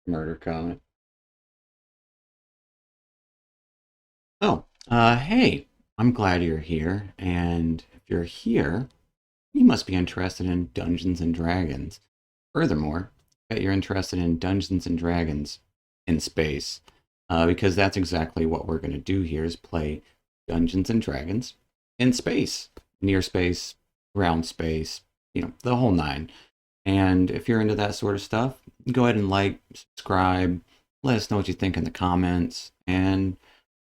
Murder comment. Hey, I'm glad you're here. And if you're here, you must be interested in Dungeons and Dragons. Furthermore, I bet you're interested in Dungeons and Dragons in space, because that's exactly what we're going to do here is play Dungeons and Dragons in space, near space, ground space, the whole nine. And if you're into that sort of stuff, go ahead and like, subscribe, let us know what you think in the comments, and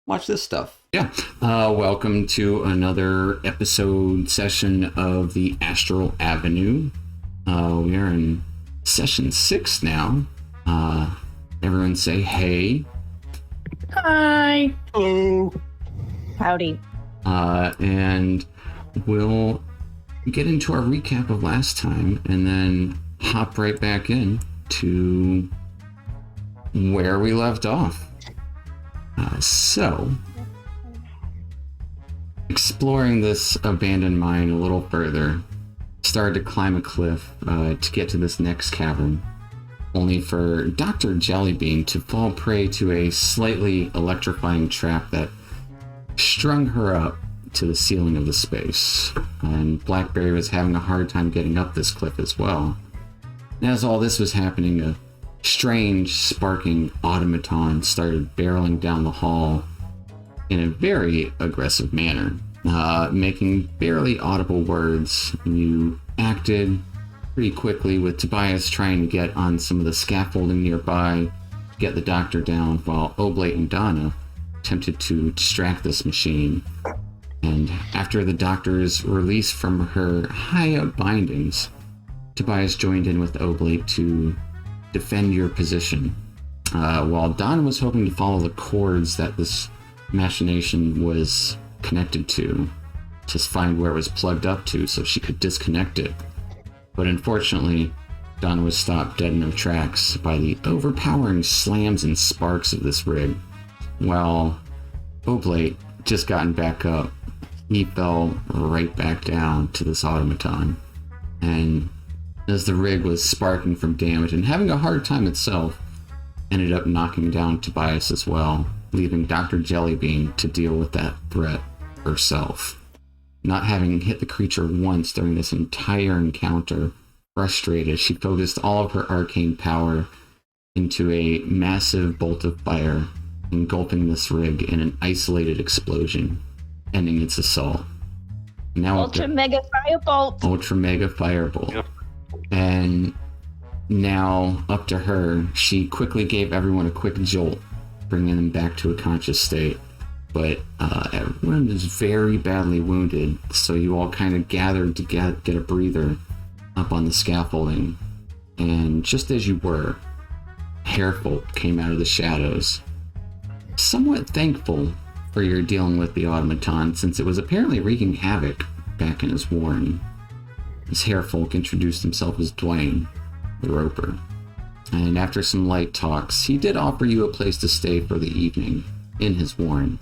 watch this stuff. Yeah. Welcome to another episode session of the Astral Avenue. We are in session 6 now. Everyone say hey. Hi. Hello. Howdy. And we'll get into our recap of last time and then hop right back in to where we left off. So, exploring this abandoned mine a little further, started to climb a cliff to get to this next cavern, only for Dr. Jellybean to fall prey to a slightly electrifying trap that strung her up to the ceiling of the space. And Blackberry was having a hard time getting up this cliff as well. And as all this was happening, a strange, sparking automaton started barreling down the hall in a very aggressive manner, making barely audible words. You acted pretty quickly with Tobias trying to get on some of the scaffolding nearby to get the doctor down, while Oblate and Donna attempted to distract this machine. And after the doctor's release from her high-up bindings, Tobias joined in with Oblate to defend your position, while Donna was hoping to follow the cords that this machination was connected to find where it was plugged up to so she could disconnect it. But unfortunately, Donna was stopped dead in her tracks by the overpowering slams and sparks of this rig. While Oblate just gotten back up, he fell right back down to this automaton. And as the rig was sparking from damage and having a hard time itself, ended up knocking down Tobias as well, leaving Dr. Jellybean to deal with that threat herself. Not having hit the creature once during this entire encounter, frustrated, she focused all of her arcane power into a massive bolt of fire, engulfing this rig in an isolated explosion, ending its assault. Now Ultra Mega Firebolt. Ultra Mega Firebolt. Yep. And now, up to her, she quickly gave everyone a quick jolt, bringing them back to a conscious state. But everyone is very badly wounded, so you all kind of gathered to get a breather up on the scaffolding. And just as you were, Hairfolk came out of the shadows, somewhat thankful for your dealing with the automaton, since it was apparently wreaking havoc back in his warren. His Hairfolk introduced himself as Dwayne, the Roper. And after some light talks, he did offer you a place to stay for the evening in his warren,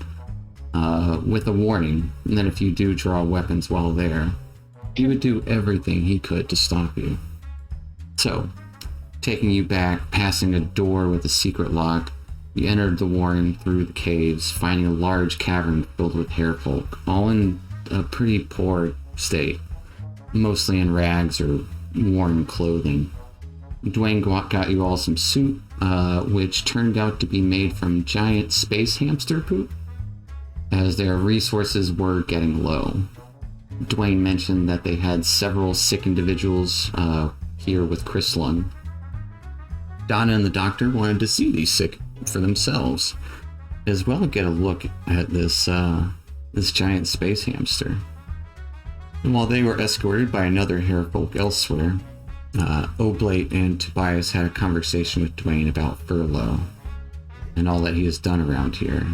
with a warning that if you do draw weapons while there, he would do everything he could to stop you. So, taking you back, passing a door with a secret lock, you entered the warren through the caves, finding a large cavern filled with Hairfolk, all in a pretty poor state, mostly in rags or worn clothing. Dwayne got you all some soup, which turned out to be made from giant space hamster poop, as their resources were getting low. Dwayne mentioned that they had several sick individuals here with Chrysalon. Donna and the doctor wanted to see these sick for themselves, as well as get a look at this giant space hamster. And while they were escorted by another Hairfolk elsewhere, Oblate and Tobias had a conversation with Dwayne about furlough and all that he has done around here,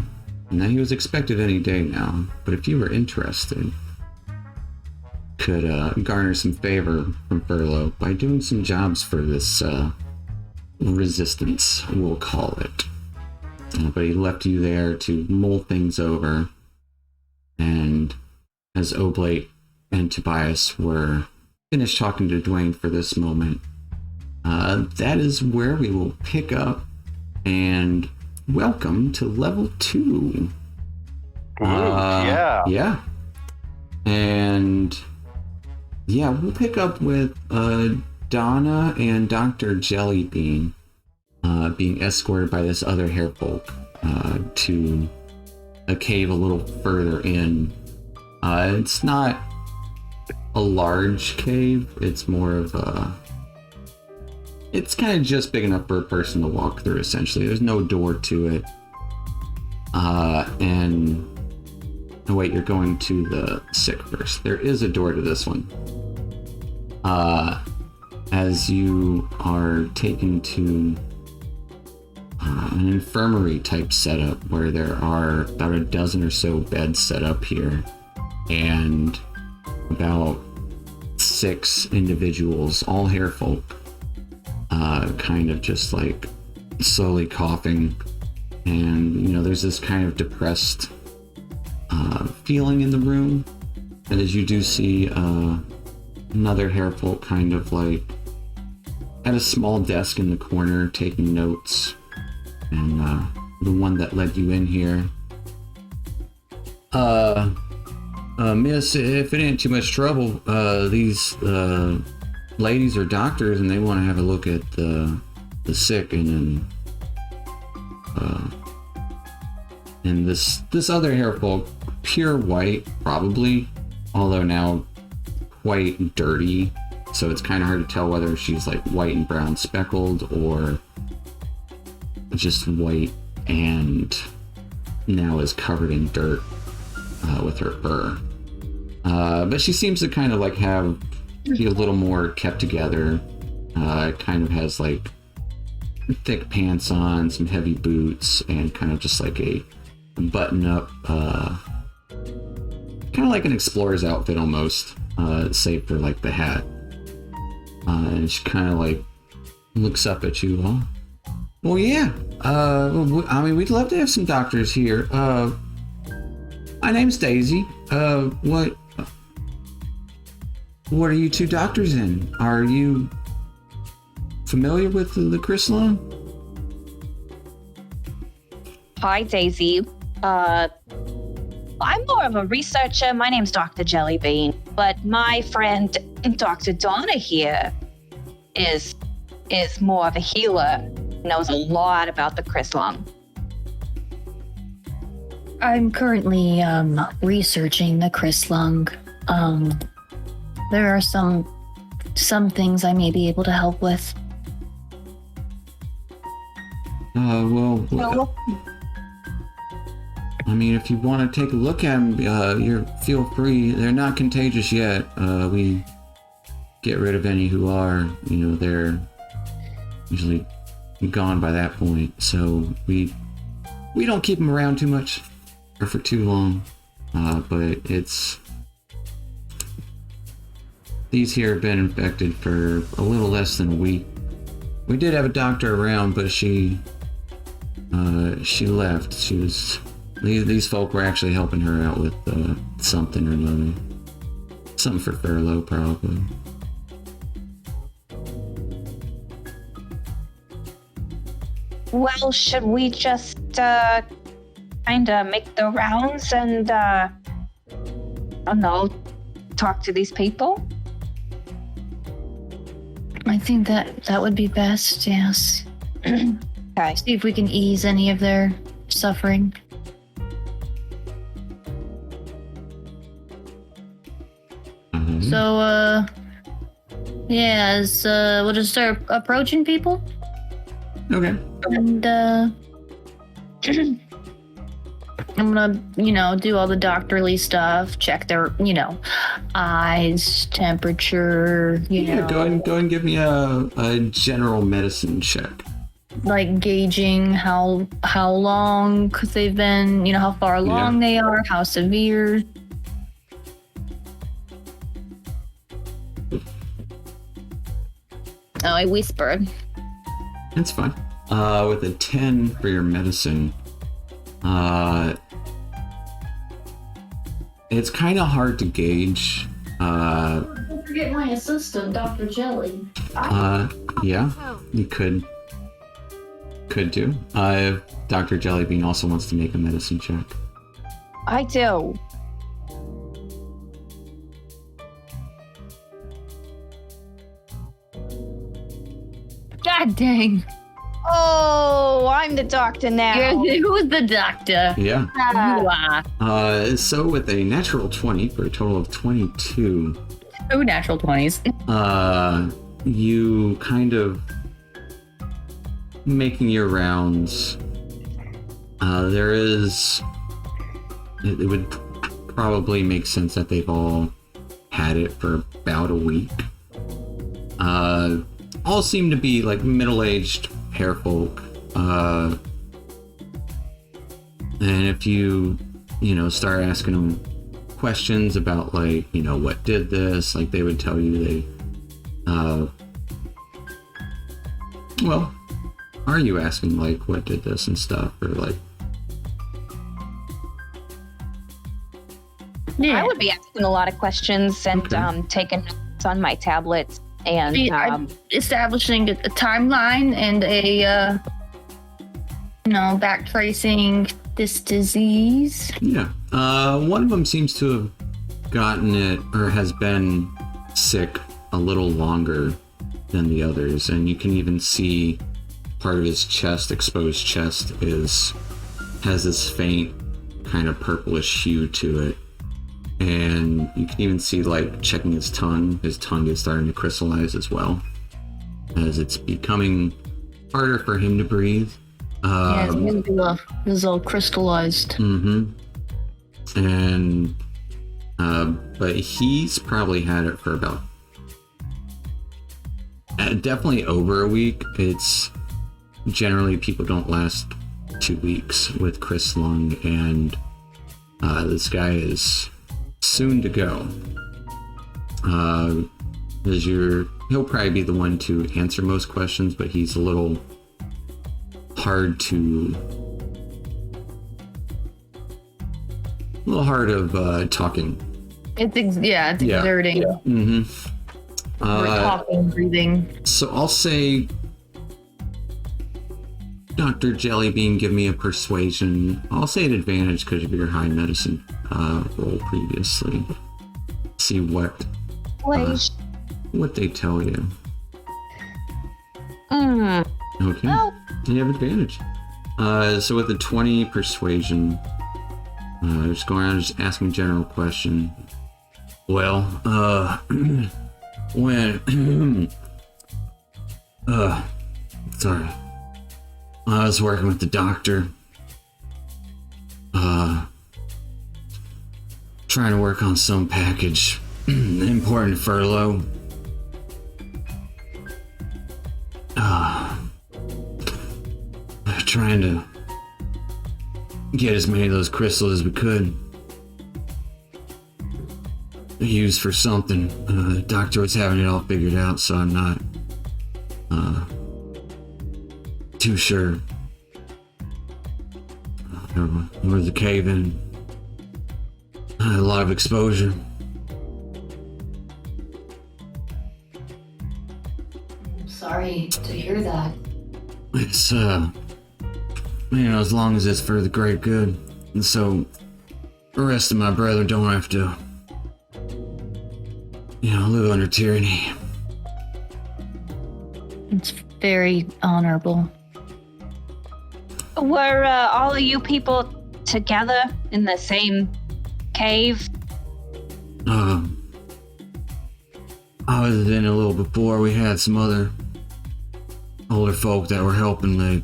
and that he was expected any day now, but if you were interested, could garner some favor from furlough by doing some jobs for this resistance, we'll call it. But he left you there to mull things over, and as Oblate and Tobias were finished talking to Dwayne for this moment, that is where we will pick up and welcome to level 2. Yeah. Yeah. And yeah, we'll pick up with Donna and Dr. Jellybean being escorted by this other hairfolk to a cave a little further in. It's not a large cave, it's more of a... It's kind of just big enough for a person to walk through, essentially. There's no door to it. And... Oh, wait, you're going to the sick first. There is a door to this one. As you are taken to an infirmary type setup where there are about a dozen or so beds set up here, and about 6 individuals, all hairfolk, kind of just like slowly coughing, and there's this kind of depressed feeling in the room. And as you do see another hairfolk kind of like at a small desk in the corner taking notes, and the one that led you in here, miss, if it ain't too much trouble, these ladies are doctors and they want to have a look at the sick, and this other hairfolk, pure white probably, although now quite dirty, so it's kind of hard to tell whether she's like white and brown speckled or just white and now is covered in dirt with her fur. But she seems to kind of like be a little more kept together. Kind of has like thick pants on, some heavy boots, and kind of just like a button up, kind of like an explorer's outfit almost, save for like the hat. And she kind of like looks up at you all. Well, yeah. I mean, we'd love to have some doctors here. My name's Daisy. What are you 2 doctors in? Are you familiar with the crystalline? Hi, Daisy. I'm more of a researcher. My name's Dr. Jellybean, but my friend Dr. Donna here is more of a healer. Knows a lot about the crystalline. I'm currently researching the crystalline. There are some things I may be able to help with. Well, I mean, if you want to take a look at them, you feel free. They're not contagious yet. We get rid of any who are. They're usually gone by that point. So we don't keep them around too much or for too long. But these here have been infected for a little less than a week. We did have a doctor around, but she left. These folk were actually helping her out with something or another. Something for furlough, probably. Well, should we just kind of make the rounds and talk to these people? I think that would be best, yes. Okay. See if we can ease any of their suffering. Mm-hmm. So, we'll just start approaching people. Okay. And, I'm gonna, do all the doctorly stuff, check their, eyes, temperature, Yeah, go ahead and give me a general medicine check. like gauging how long they've been, how far along they are, how severe. Oh, I whispered. That's fine. With a 10 for your medicine, it's kind of hard to gauge. Don't forget my assistant, Dr. Jelly. Yeah, you could. could do. Dr. Jellybean also wants to make a medicine check. I do. God dang. Oh, I'm the doctor now. Who's the doctor? Yeah. You are. So with a natural 20 for a total of 22. 2 natural 20s. You kind of making your rounds. It would probably make sense that they've all had it for about a week. All seem to be like middle-aged hair folk. And if you start asking them questions about like, what did this, like they would tell you they, well, are you asking like what did this and stuff, or like? Yeah. I would be asking a lot of questions and taking notes on my tablets and I'm establishing a timeline and a back tracing this disease. Yeah. One of them seems to have gotten it or has been sick a little longer than the others, and you can even see part of his chest, exposed chest, has this faint kind of purplish hue to it. And you can even see, like, checking his tongue is starting to crystallize as well, as it's becoming harder for him to breathe. It's all crystallized. Mm-hmm. And, but he's probably had it for about, definitely over a week. It's generally people don't last 2 weeks with Chris Lung, and this guy is soon to go. He'll probably be the one to answer most questions, but he's a little hard of talking. It's exerting. Yeah. Mm-hmm. We're talking, breathing. So I'll say, Dr. Jellybean, give me a persuasion. I'll say an advantage because of your high medicine roll previously. See what they tell you. Okay. Well, You have advantage. So with the 20 persuasion, just going around just asking general question. Well, when sorry. I was working with the doctor. Trying to work on some package. Important furlough. Trying to get as many of those crystals as we could. Used for something. The doctor was having it all figured out, so I'm not too sure. There was a cave in. A lot of exposure. Sorry to hear that. It's as long as it's for the great good. And so the rest of my brethren don't have to live under tyranny. It's very honorable. were all of you people together in the same cave? I was in a little before. We had some other older folk that were helping. They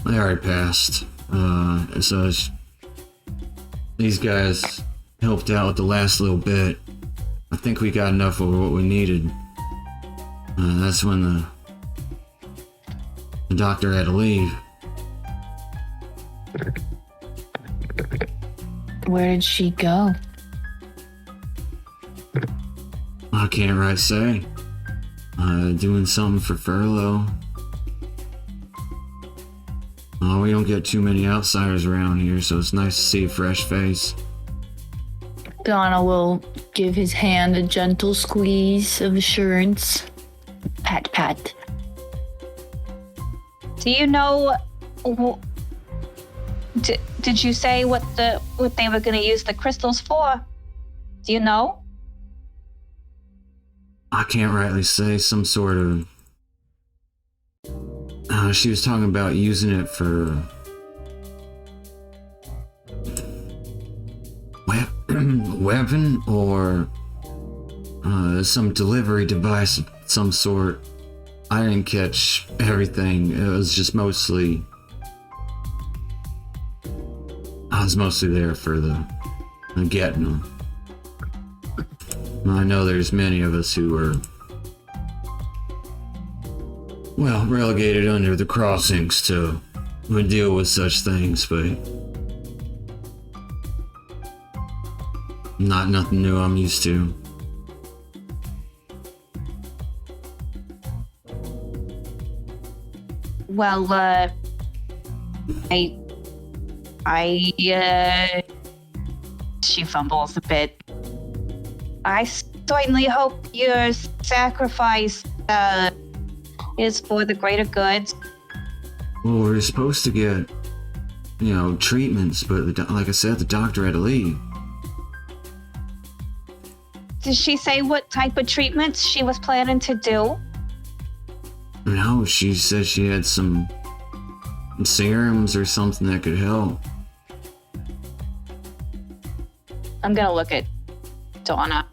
already passed. These guys helped out with the last little bit. I think we got enough of what we needed. That's when the doctor had to leave. Where did she go? I can't right say. Doing something for furlough. We don't get too many outsiders around here, so it's nice to see a fresh face. Donna will give his hand a gentle squeeze of assurance. Pat, pat. Do you know? Did you say what they were going to use the crystals for? Do you know? I can't rightly say. Some sort of. She was talking about using it for weapon or some delivery device of some sort. I didn't catch everything. It was just mostly. I was mostly there for the getting them. I know there's many of us who are, well, relegated under the crossings to deal with such things, but nothing new I'm used to. Well, she fumbles a bit. I certainly hope your sacrifice is for the greater good. Well, we're supposed to get, treatments, but like I said, the doctor had to leave. Did she say what type of treatments she was planning to do? No, she said she had some serums or something that could help. I'm gonna look at Donna.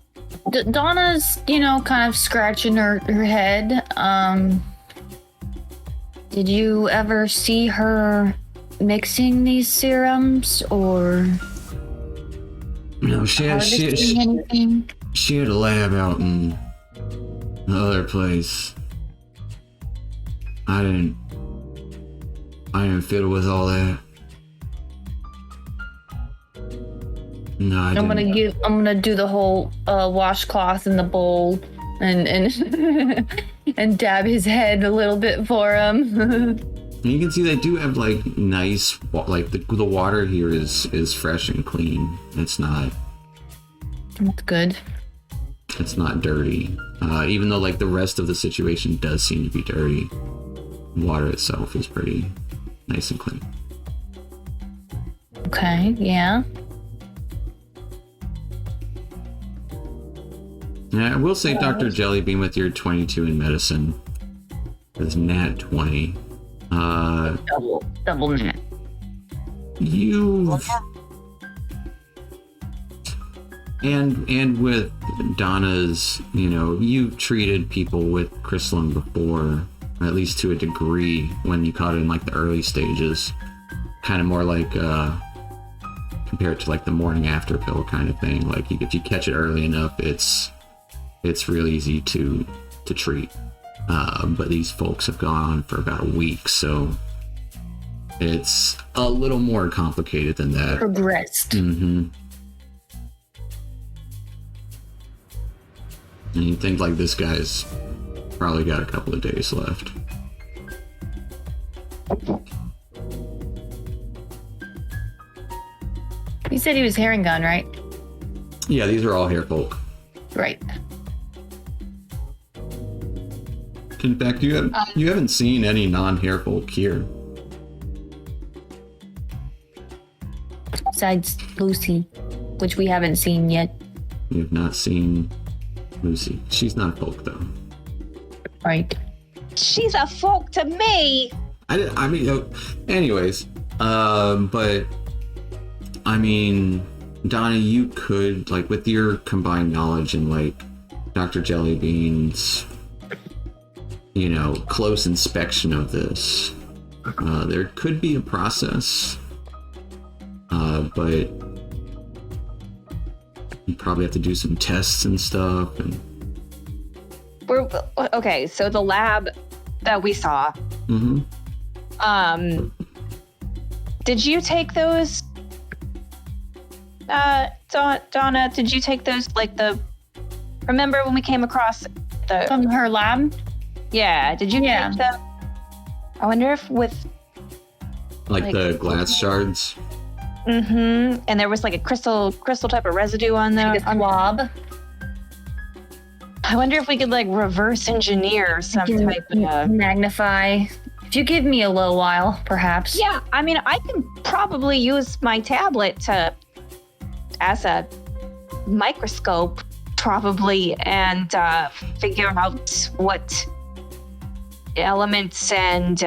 Donna's, kind of scratching her head. Did you ever see her mixing these serums, or? No, she had a lab out in the other place. I didn't fiddle with all that. No, I didn't. I'm gonna do the whole washcloth in the bowl and and dab his head a little bit for him. And you can see they do have nice, the water here is fresh and clean. It's not. That's good. It's not dirty, even though the rest of the situation does seem to be dirty. Water itself is pretty nice and clean. Okay, yeah. Yeah, I will say, Dr. Jellybean, with your 22 in medicine, is nat 20. Double nat. You've and with Donna's, you've treated people with crystalline before, at least to a degree, when you caught it in the early stages. Kind of more compared to the morning after pill kind of thing. If you catch it early enough, it's real easy to treat. But these folks have gone on for about a week, so it's a little more complicated than that. Progressed. Mm-hmm. And you think this guy's probably got a couple of days left. You said he was herring gun, right? Yeah, these are all hair folk. Right. In fact, you haven't seen any non-hair folk here. Besides Lucy, which we haven't seen yet. You have not seen Lucy. She's not a folk, though. Right. She's a folk to me. Anyways, but Donna, you could with your combined knowledge and Dr. Jellybean's, close inspection of this, there could be a process, but you probably have to do some tests and stuff. And okay. So the lab that we saw. Mm-hmm. Did you take those? Donna, did you take those? Remember when we came across from her lab? Yeah. Did you take them? I wonder if with the glass shards. Mm-hmm. And there was a crystal type of residue on there. A swab. I wonder if we could reverse engineer some type of magnify If you give me a little while, perhaps. Yeah, I mean, I can probably use my tablet as a microscope, probably, and figure out what elements and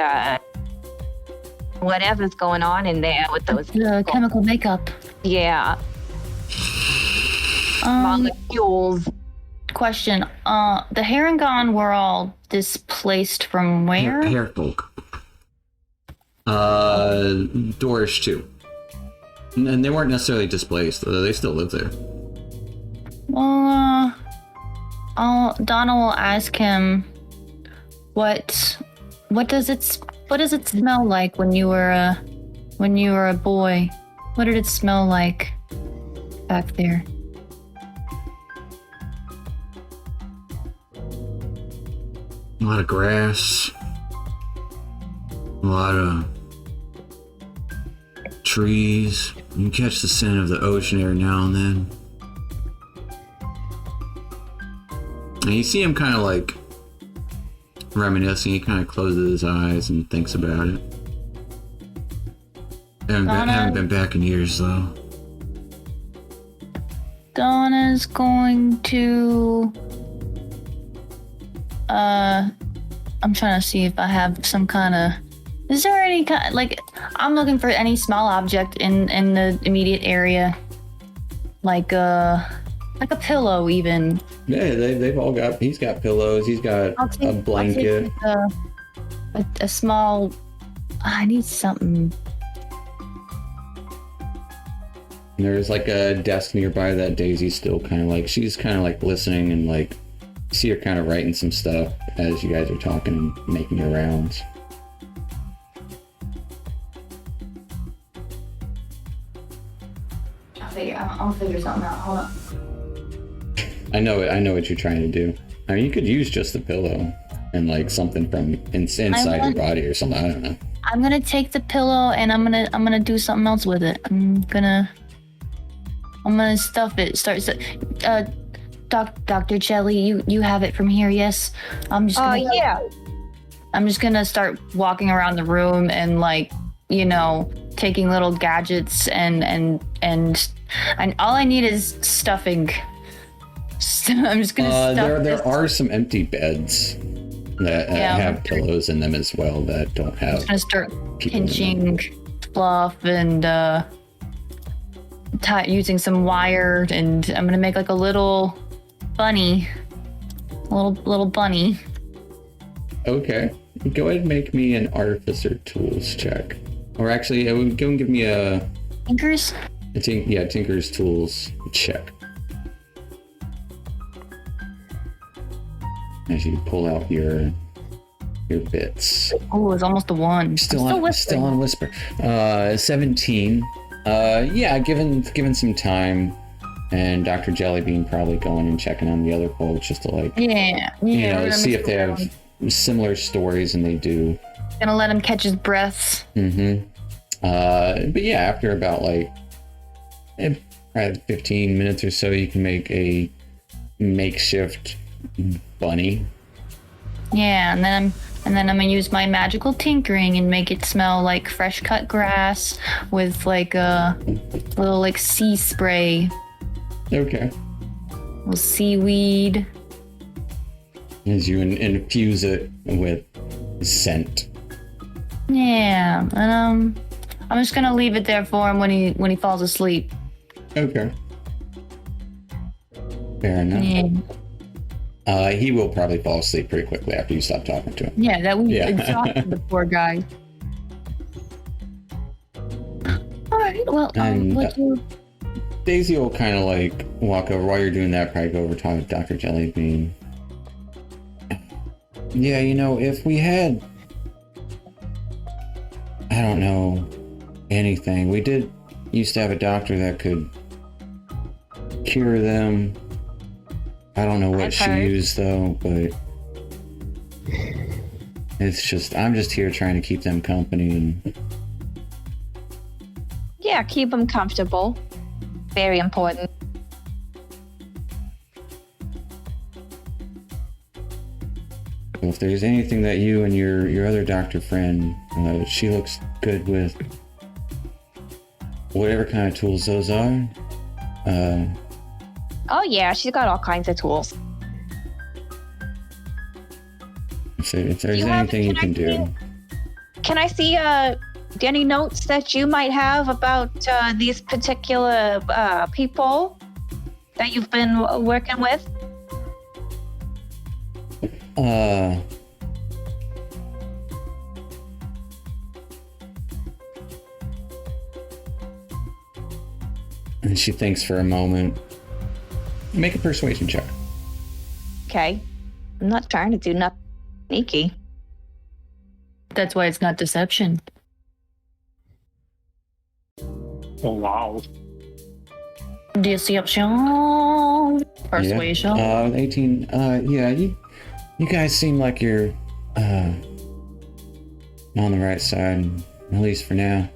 whatever's going on in there with those The chemical makeup. Yeah, molecules. Question. The Harangon were all displaced from where? Hair folk. Dorish too. And they weren't necessarily displaced, though they still live there. Well, Donna will ask him what does it smell like when you were a boy? What did it smell like back there? A lot of grass. A lot of trees. You can catch the scent of the ocean every now and then. And you see him kind of like reminiscing. He kind of closes his eyes and thinks about it. Haven't been back in years though. Donna's going to I'm trying to see if I have some kind of. Is there any kind like I'm looking for any small object in the immediate area, like a pillow even. Yeah, they've all got. He's got pillows. He's got a blanket. A small. I need something. There's like a desk nearby that Daisy's still kind of like. She's kind of like listening and like. See her kind of writing some stuff as you guys are talking and making your rounds. I'll figure something out. Hold on. I know what you're trying to do. I mean, you could use just the pillow and like something from inside your body or something. I don't know. I'm gonna take the pillow and I'm gonna do something else with it. I'm gonna stuff it. Dr. Jelly, you have it from here, yes? I'm just gonna start walking around the room and like, taking little gadgets and all I need is stuffing. So I'm just gonna stuff there are some empty beds that have pillows in them as well that don't have. I'm just gonna start pinching fluff and using some wire, and I'm gonna make like a little bunny. Little bunny. Okay. Go ahead and make me an artificer tools check. Or actually, go and give me a... Tinker's? Tinker's tools check. As you pull out your bits. Oh, it's almost a 1. Still on whisper. 17. Given some time, and Dr. Jellybean probably going and checking on the other folks just to like, see if they have similar stories, and they do. Gonna let him catch his breaths. Mm-hmm. But yeah, after about like 15 minutes or so, you can make a makeshift bunny. Yeah, and then I'm gonna use my magical tinkering and make it smell like fresh cut grass with like a little like sea spray. Okay. Little seaweed. As you infuse it with scent. Yeah, and I'm just gonna leave it there for him when he falls asleep. Okay. Fair enough. Yeah. He will probably fall asleep pretty quickly after you stop talking to him. Yeah, that would exhaust the poor guy. All right. Well, Daisy will kind of like walk over while you're doing that. Probably go over talk to Dr. Jellybean. Yeah, if we had, I don't know, anything. We used to have a doctor that could cure them. I don't know what she used though, but I'm just here trying to keep them company and. Yeah, keep them comfortable. Very important. Well, if there's anything that you and your other doctor friend, she looks good with whatever kind of tools those are. Oh yeah, she's got all kinds of tools. If there's anything you can do. Can I see any notes that you might have about these particular people that you've been working with? And she thinks for a moment. Make a persuasion check. Okay. I'm not trying to do nothing sneaky. That's why it's not deception. Oh, wow. Deception. Persuasion. Yeah. 18. Yeah, you guys seem like you're on the right side, at least for now.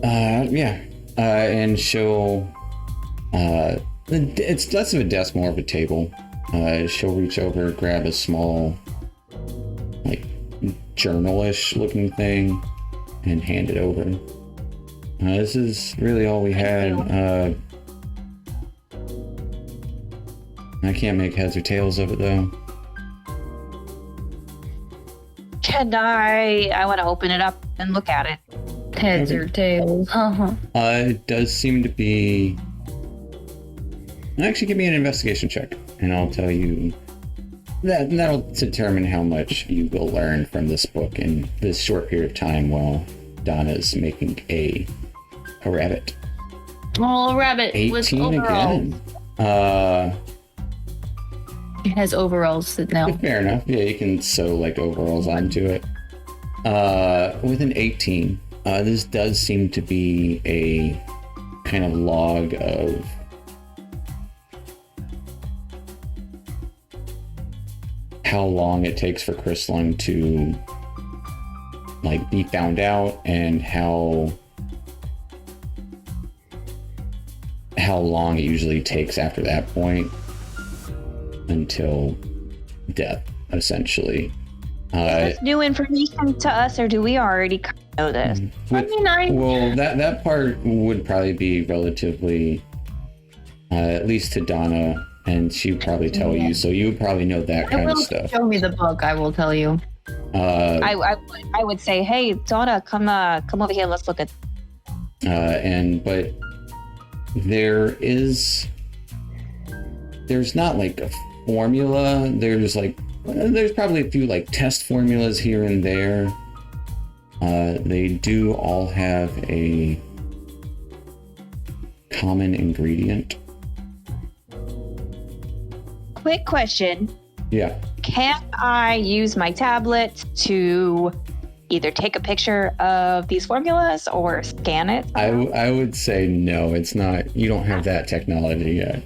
Yeah. And she'll it's less of a desk, more of a table. She'll reach over, grab a small, like, journalish looking thing and hand it over. This is really all we had. I can't make heads or tails of it though. Can I want to open it up and look at it. Heads or tails. It does seem to be... Actually, give me an investigation check, and I'll tell you... That'll determine how much you will learn from this book in this short period of time while Donna's making a rabbit. Oh, a rabbit 18 with overalls. Again. It has overalls now. Fair enough. Yeah, you can sew, like, overalls onto it. With an 18... this does seem to be a kind of log of how long it takes for crystalline to, like, be found out, and how long it usually takes after that point until death, essentially. Is this new information to us, or do we already know this? Well, that part would probably be relatively, at least to Donna, and she would probably tell you, so you would probably know that kind of stuff. Show me the book, I will tell you. I would say, hey, Donna, come over here, let's look at... But there's not like a formula, there's probably a few like test formulas here and there. They do all have a common ingredient. Quick question. Yeah. Can I use my tablet to either take a picture of these formulas or scan it? I would say no, it's not. You don't have that technology yet.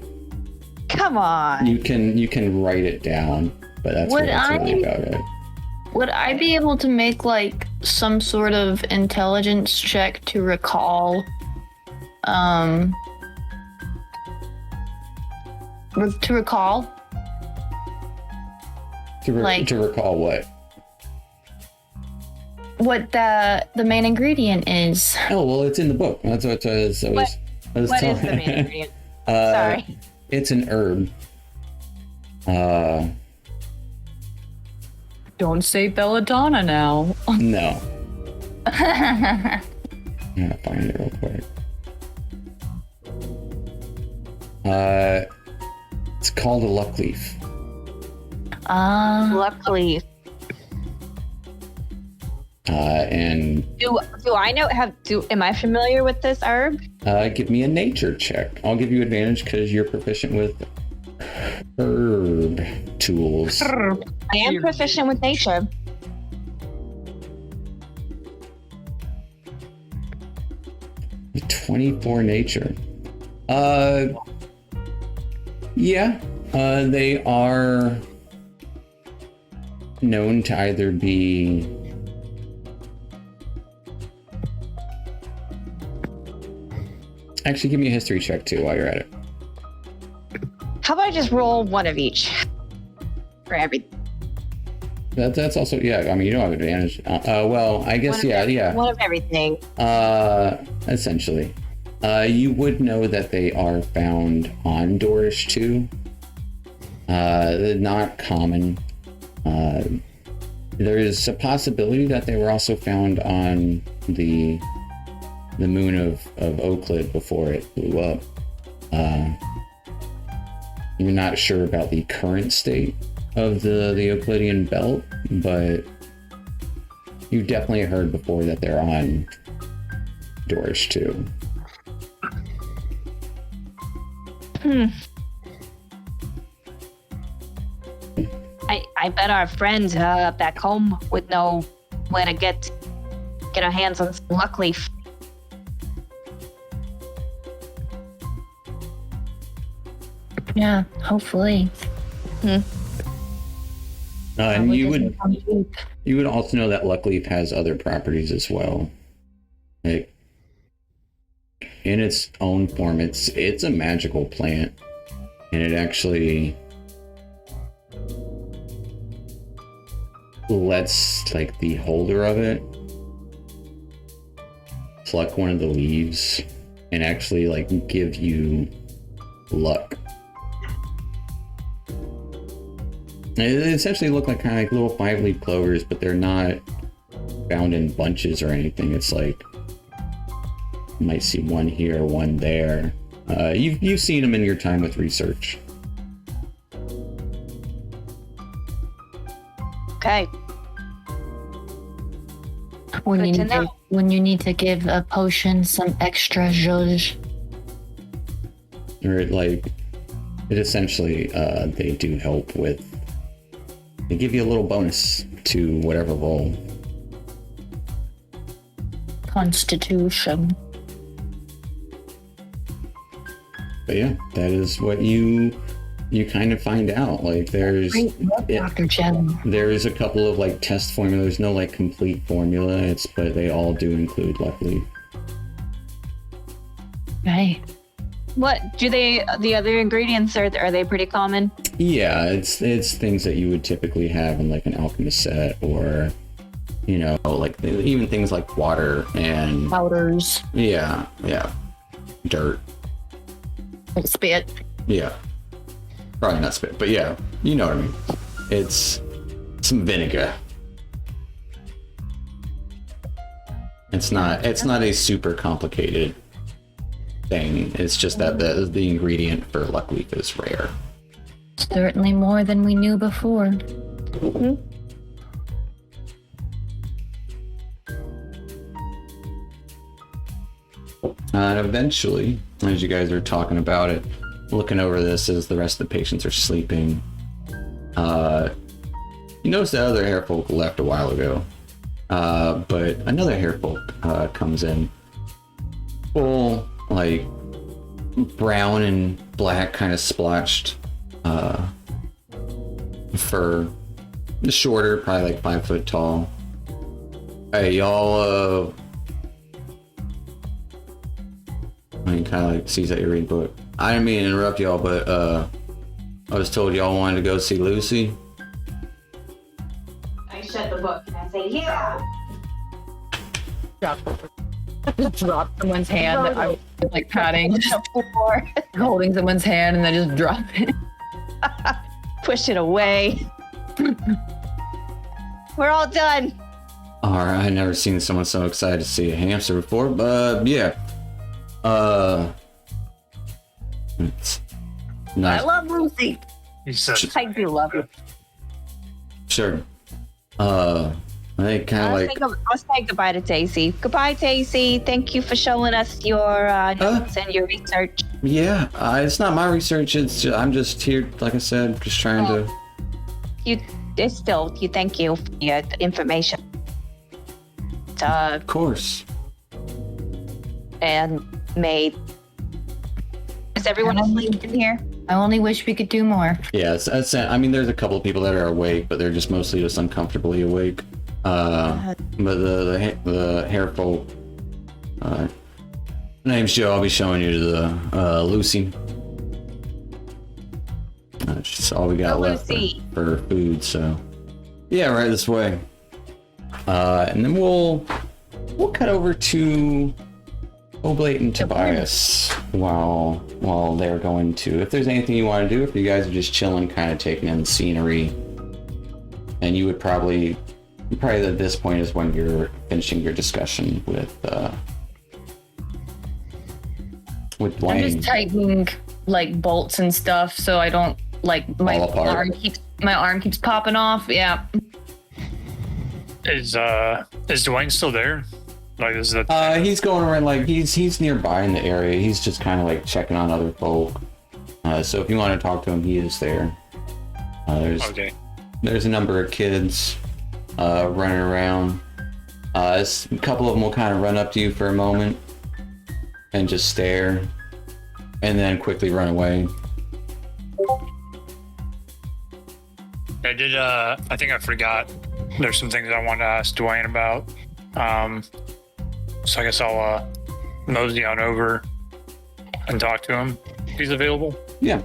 Come on. You can write it down, but that's really about it. Would I be able to make like some sort of intelligence check to recall to recall what? What the main ingredient is? Oh, well, it's in the book. That's what I was what is the main ingredient? Sorry. It's an herb. Don't say belladonna now. No. I'm gonna find it real quick. It's called a luck leaf. Luck leaf. And do I know am I familiar with this herb? Give me a nature check. I'll give you advantage because you're proficient with herb tools. I am proficient with nature. A 24 nature. Yeah. They are known to either be actually give me a history check too while you're at it. How about I just roll one of each for every? That's also, yeah, I mean, you don't have advantage. Well, I guess, yeah. One of everything. Essentially. You would know that they are found on Dorish too. They're not common. There is a possibility that they were also found on the moon of Oclid before it blew up. You're not sure about the current state of the Oclidean Belt, but you've definitely heard before that they're on Dorish too. I bet our friends back home would know where to get our hands on some Luckleaf. Yeah, hopefully. And you would also know that Luckleaf has other properties as well. Like, in its own form, it's a magical plant, and it actually lets like the holder of it pluck one of the leaves and actually like give you luck. They essentially look like kind of like little 5-leaf clovers, but they're not found in bunches or anything. It's like you might see one here, one there. You've seen them in your time with research. Okay. When you need to give a potion some extra zhuzh. Or like, it essentially, they do help with, they give you a little bonus to whatever roll. Constitution. But yeah, that is what you kind of find out. Like there's Dr. Jen. There is a couple of like test formulas. There's no like complete formula, but they all do include luckily. Right. What do the other ingredients are they pretty common? Yeah, it's things that you would typically have in like an alchemist set, or you know, like even things like water and Powders. Yeah, dirt. Spit. Yeah, probably not spit, but yeah, you know what I mean. It's some vinegar. It's not a super complicated thing. It's just that the ingredient for Luckleaf is rare. Certainly more than we knew before. Mm-hmm. And eventually, as you guys are talking about it, looking over this as the rest of the patients are sleeping, you notice the other hairfolk left a while ago, but another hairfolk comes in, full like brown and black kind of splotched fur, shorter, probably like 5 foot tall. Hey y'all, I mean, kind of like sees that you read book. I didn't mean to interrupt y'all, but I was told y'all wanted to go see Lucy. I shut the book and I say, yeah. Drop someone's hand that I was like patting, holding someone's hand, and then just drop it. Push it away. We're all done. Alright, I've never seen someone so excited to see a hamster before, but yeah. It's nice. I love Lucy. He said, I do love her. Sure. I think kind of like. I'll say goodbye to Tacy. Goodbye, Tacy. Thank you for showing us your notes and your research. Yeah, it's not my research. I'm just here, like I said, just trying to. You thank you for your information. Of course. And Maid. Is everyone asleep in here? I only wish we could do more. Yeah, I mean, there's a couple of people that are awake, but they're just mostly just uncomfortably awake. But the hair folk, name's Joe. I'll be showing you the Lucy. That's just all we got left for food. So, Yeah, right this way. And then we'll cut over to Oblate and Tobias while they're going to. If there's anything you want to do, if you guys are just chilling, kind of taking in the scenery, and you would probably at this point is when you're finishing your discussion with Dwayne. I'm just tightening like bolts and stuff, so I don't like my arm keeps popping off. Yeah. Is Dwayne still there? Like, is that? He's going around, like he's nearby in the area. He's just kind of like checking on other folk. So if you want to talk to him, he is there. There's a number of kids running around. A couple of them will kind of run up to you for a moment and just stare, and then quickly run away. I think I forgot. There's some things I wanted to ask Dwayne about. So I guess I'll mosey on over and talk to him if he's available. Yeah.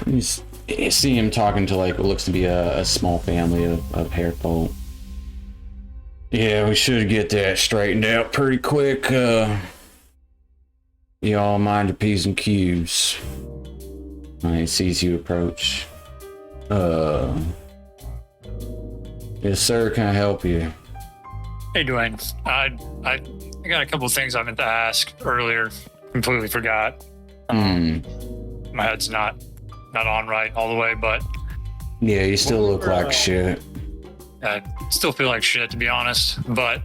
You see him talking to like what looks to be a small family of hair folk. Yeah, we should get that straightened out pretty quick. Y'all mind your P's and Q's. He sees you approach. Yes, sir. Can I help you? Hey, Dwayne. I got a couple of things I meant to ask earlier. Completely forgot. My head's not on right all the way, but yeah, you still look like shit. I still feel like shit, to be honest. But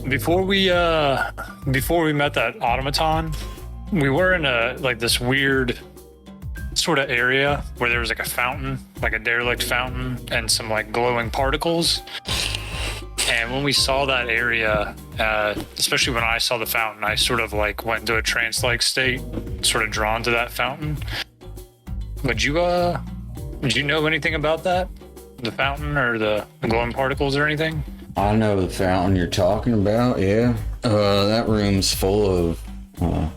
before we met that automaton, we were in this weird sort of area where there was like a fountain, like a derelict fountain, and some like glowing particles. And when we saw that area, especially when I saw the fountain, I sort of like went into a trance-like state, sort of drawn to that fountain. Would you know anything about that? The fountain or the glowing particles or anything? I know the fountain you're talking about, yeah. That room's full of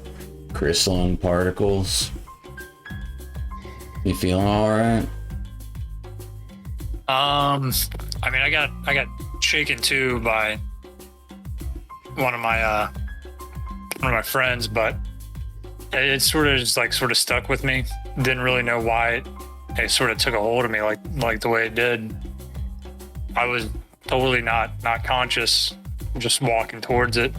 crystalline particles. You feeling all right? I mean, I got shaken too by one of my friends, but it sort of just stuck with me. Didn't really know why it sort of took a hold of me like the way it did. I was totally not conscious, just walking towards it.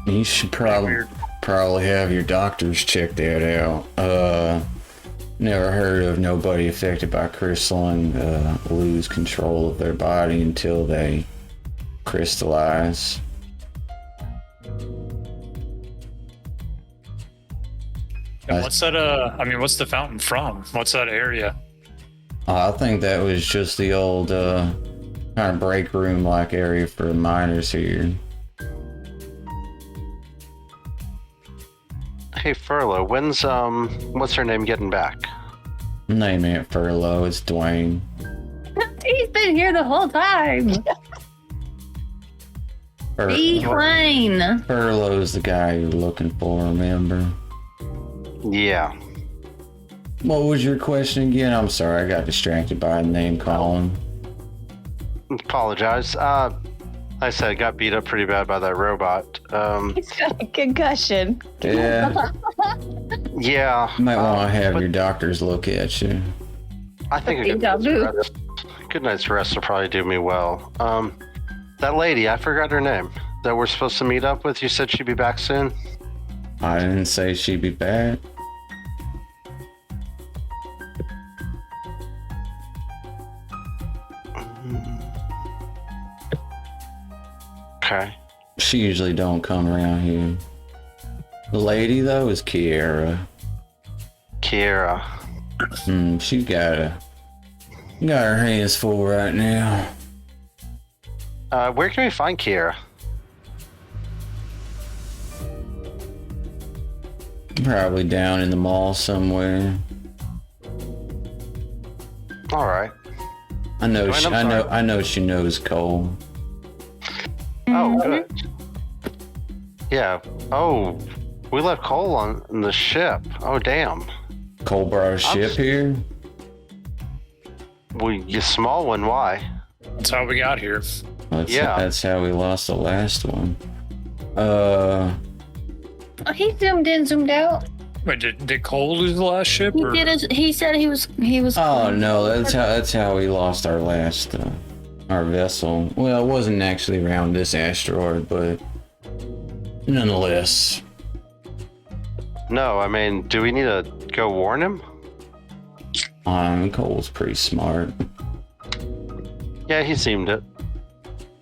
You should probably have your doctors check that out. Never heard of nobody affected by crystalline lose control of their body until they crystallize. What's that? What's the fountain from? What's that area? I think that was just the old kind of break room like area for miners here. Hey, Furlough, when's what's her name getting back? Name ain't Furlough, it's Dwayne. He's been here the whole time. Dwayne. Furlough's the guy you're looking for, remember? Yeah. What was your question again? I'm sorry, I got distracted by the name calling. Apologize. I said I got beat up pretty bad by that robot. He's got a concussion. Yeah. Yeah. You might want to have your doctors look at you. I think a good night's rest will probably do me well. That lady, I forgot her name, that we're supposed to meet up with, you said she'd be back soon? I didn't say she'd be back. Okay. She usually don't come around here. The lady though is Kiera. Kiera. She got her hands full right now. Where can we find Kiera? Probably down in the mall somewhere. All right. I know she knows Cole. Oh, good. Yeah. Oh, we left Cole on the ship. Oh, damn. Cole brought a ship here? Well, you small one, why? That's how we got here. That's how we lost the last one. Oh, he zoomed in, zoomed out. Wait, did Cole lose the last ship? He or? did. He said he was. Oh no, that's how we lost our last our vessel. Well, it wasn't actually around this asteroid, but nonetheless. No, I mean, do we need to go warn him? Cole's pretty smart. Yeah, he seemed it.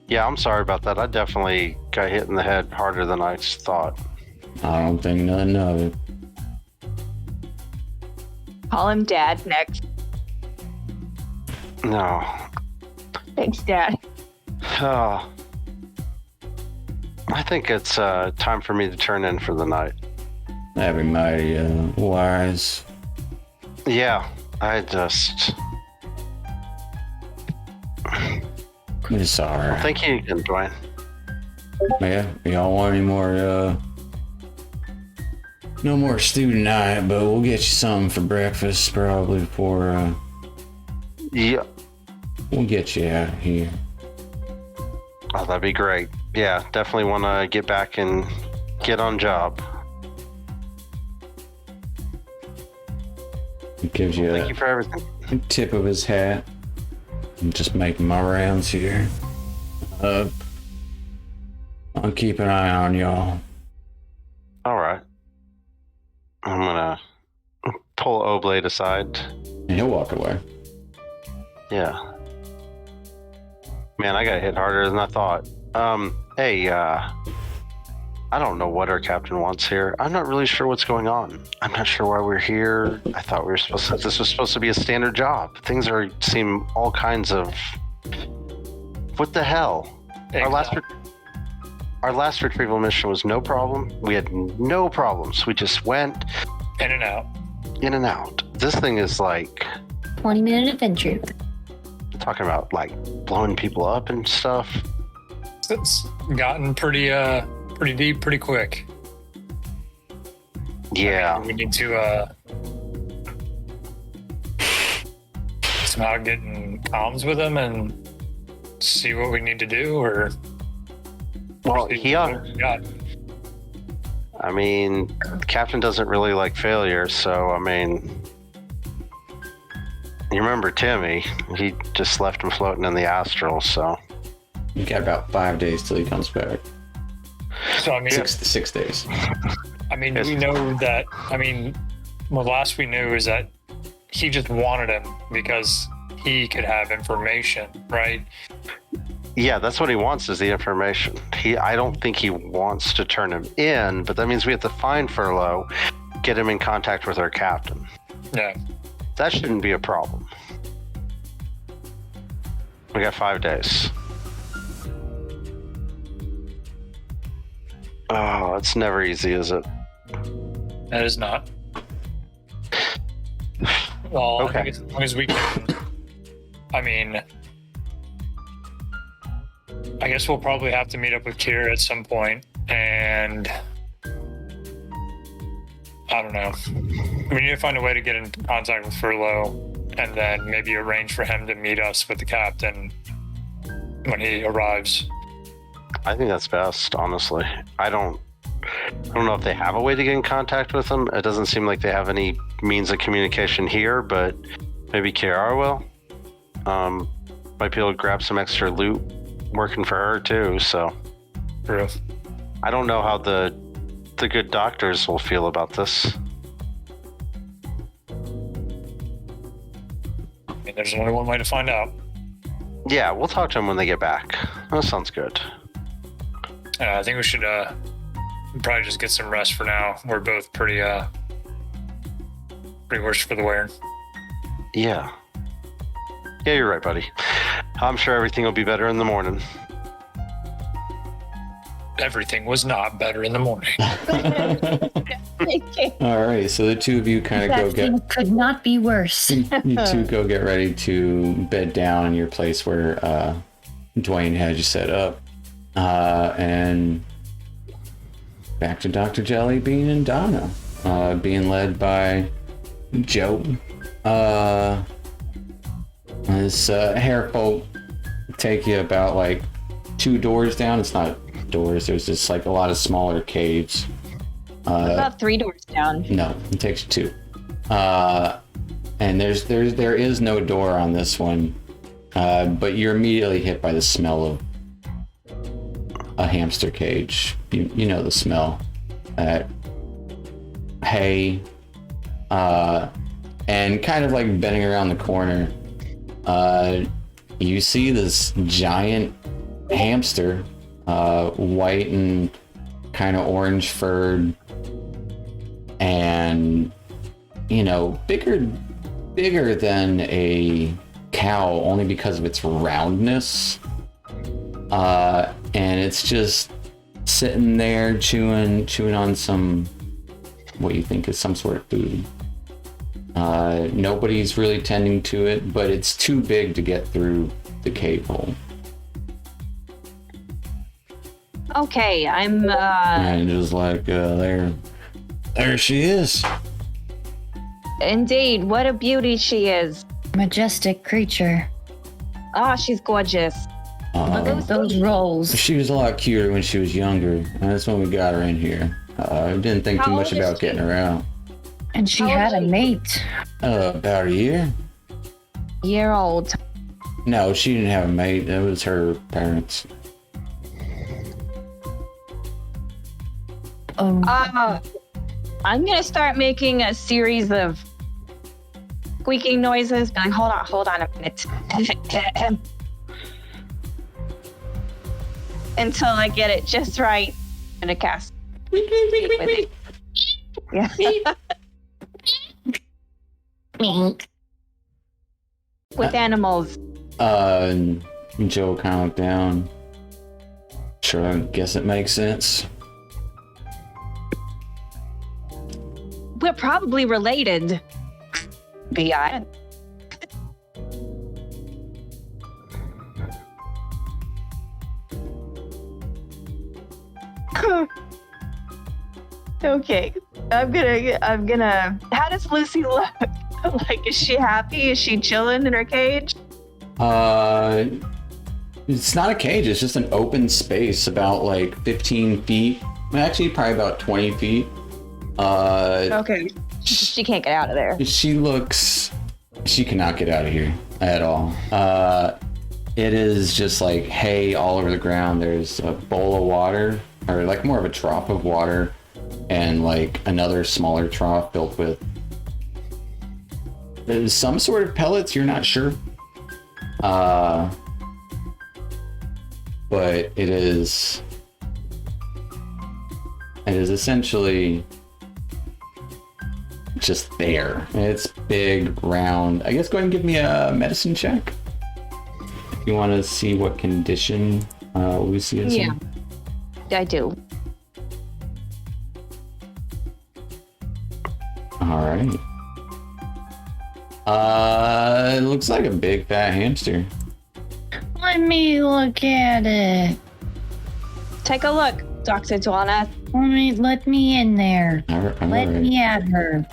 Yeah, I'm sorry about that. I definitely got hit in the head harder than I thought. I don't think nothing of it. Call him Dad next. No. Thanks, Dad. I think it's time for me to turn in for the night. That'd be mighty wise. Yeah, I just... It's alright. Thank you again, Dwayne. Yeah, y'all want any more, no more stew tonight, but we'll get you something for breakfast probably before, Yeah. we'll get you out of here. Oh, that'd be great. Yeah, definitely want to get back and get on job. He gives you Thank you for everything. a tip of his hat. I'm just making my rounds here. I'll keep an eye on y'all. All right. I'm gonna pull Oblate aside. And he'll walk away. Yeah. Man, I got hit harder than I thought. Hey, I don't know what our captain wants here. I'm not really sure what's going on. I'm not sure why we're here. I thought we were this was supposed to be a standard job. Things seem all kinds of... What the hell? Exactly. Our last retrieval mission was no problem. We had no problems. We just went In and out. in and out. This thing is like 20-minute adventure. talking about like blowing people up and stuff. It's gotten pretty deep pretty quick. Yeah. We need to somehow get in comms with him and see what we need to do, or Well, yeah. I mean, the captain doesn't really like failure, so I mean, you remember Timmy? He just left him floating in the Astral, so You got about 5 days till he comes back. So I mean, 6 days. I mean, we know that. I mean, what last we knew is that he just wanted him because he could have information, right? yeah, that's what he wants is the information. I don't think he wants to turn him in, but that means we have to find Furlough, get him in contact with our captain. Yeah. That shouldn't be a problem. We got 5 days. Oh, it's never easy, is it? That is not. Well, Okay. I think as long as we can. I mean, I guess we'll probably have to meet up with Kira at some point, and I don't know. We need to find a way to get in contact with Furlough, and then maybe arrange for him to meet us with the captain when he arrives. I think that's best, honestly. I don't know if they have a way to get in contact with them. It doesn't seem like they have any means of communication here, but maybe Kiara will. Might be able to grab some extra loot working for her too, so. True. I don't know how the good doctors will feel about this. I mean, there's only one way to find out. Yeah, we'll talk to them when they get back. That sounds good. I think we should probably just get some rest for now. We're both pretty worse for the wear. Yeah. Yeah, you're right, buddy. I'm sure everything will be better in the morning. Everything was not better in the morning. All right, so the two of you kind of go get. Could not be worse. You two go get ready to bed down in your place where Dwayne had you set up, and back to Dr. Jellybean and Donna, being led by Joe. This hair folk take you about like 2 doors down. It's not doors. There's just like a lot of smaller caves. About 3 doors down. No, it takes 2. And there is no door on this one, but you're immediately hit by the smell of a hamster cage. You know the smell. Hay, and kind of like bending around the corner, you see this giant hamster, white and kind of orange furred, and bigger than a cow only because of its roundness, and it's just sitting there chewing on some what you think is some sort of food. Nobody's really tending to it, but it's too big to get through the cave hole. Okay, I'm And just like there she is. Indeed, what a beauty she is. Majestic creature. Ah, she's gorgeous. Look at those rolls. She was a lot cuter when she was younger. That's when we got her in here. I didn't think too How much old is about she? getting her out. And she How old had a is she? mate. About a year? Year old. No, she didn't have a mate. It was her parents. Oh, I'm gonna start making a series of squeaking noises. Like, hold on a minute. Until I get it just right. I'm gonna cast. Yeah. With animals. Joe kind of looked down. Sure, I guess it makes sense. We're probably related. B.I. Okay. I'm gonna how does Lucy look? Like, is she happy? Is she chilling in her cage? It's not a cage, it's just an open space about like 15 feet. Actually, probably about 20 feet. Okay. She can't get out of there. She cannot get out of here at all. It is just like hay all over the ground. There's a bowl of water, or like more of a trough of water, and like another smaller trough filled with some sort of pellets, you're not sure. But it is essentially just there. It's big, round. I guess go ahead and give me a medicine check if you want to see what condition Lucy is in. I do. All right. It looks like a big fat hamster. let me look at it. Take a look, Dr. Donna. Let me in there. Let Me at her.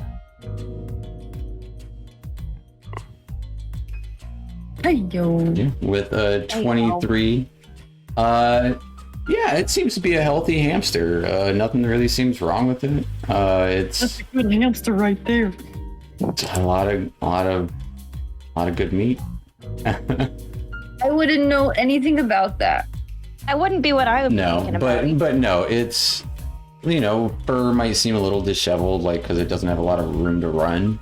Hey yo. Yeah, with a 23. Yeah, it seems to be a healthy hamster. Nothing really seems wrong with it. That's It's a good hamster right there. a lot of good meat. I wouldn't know anything about that. That wouldn't be what I would be No, thinking about. but no, it's, you know, fur might seem a little disheveled, like because it doesn't have a lot of room to run.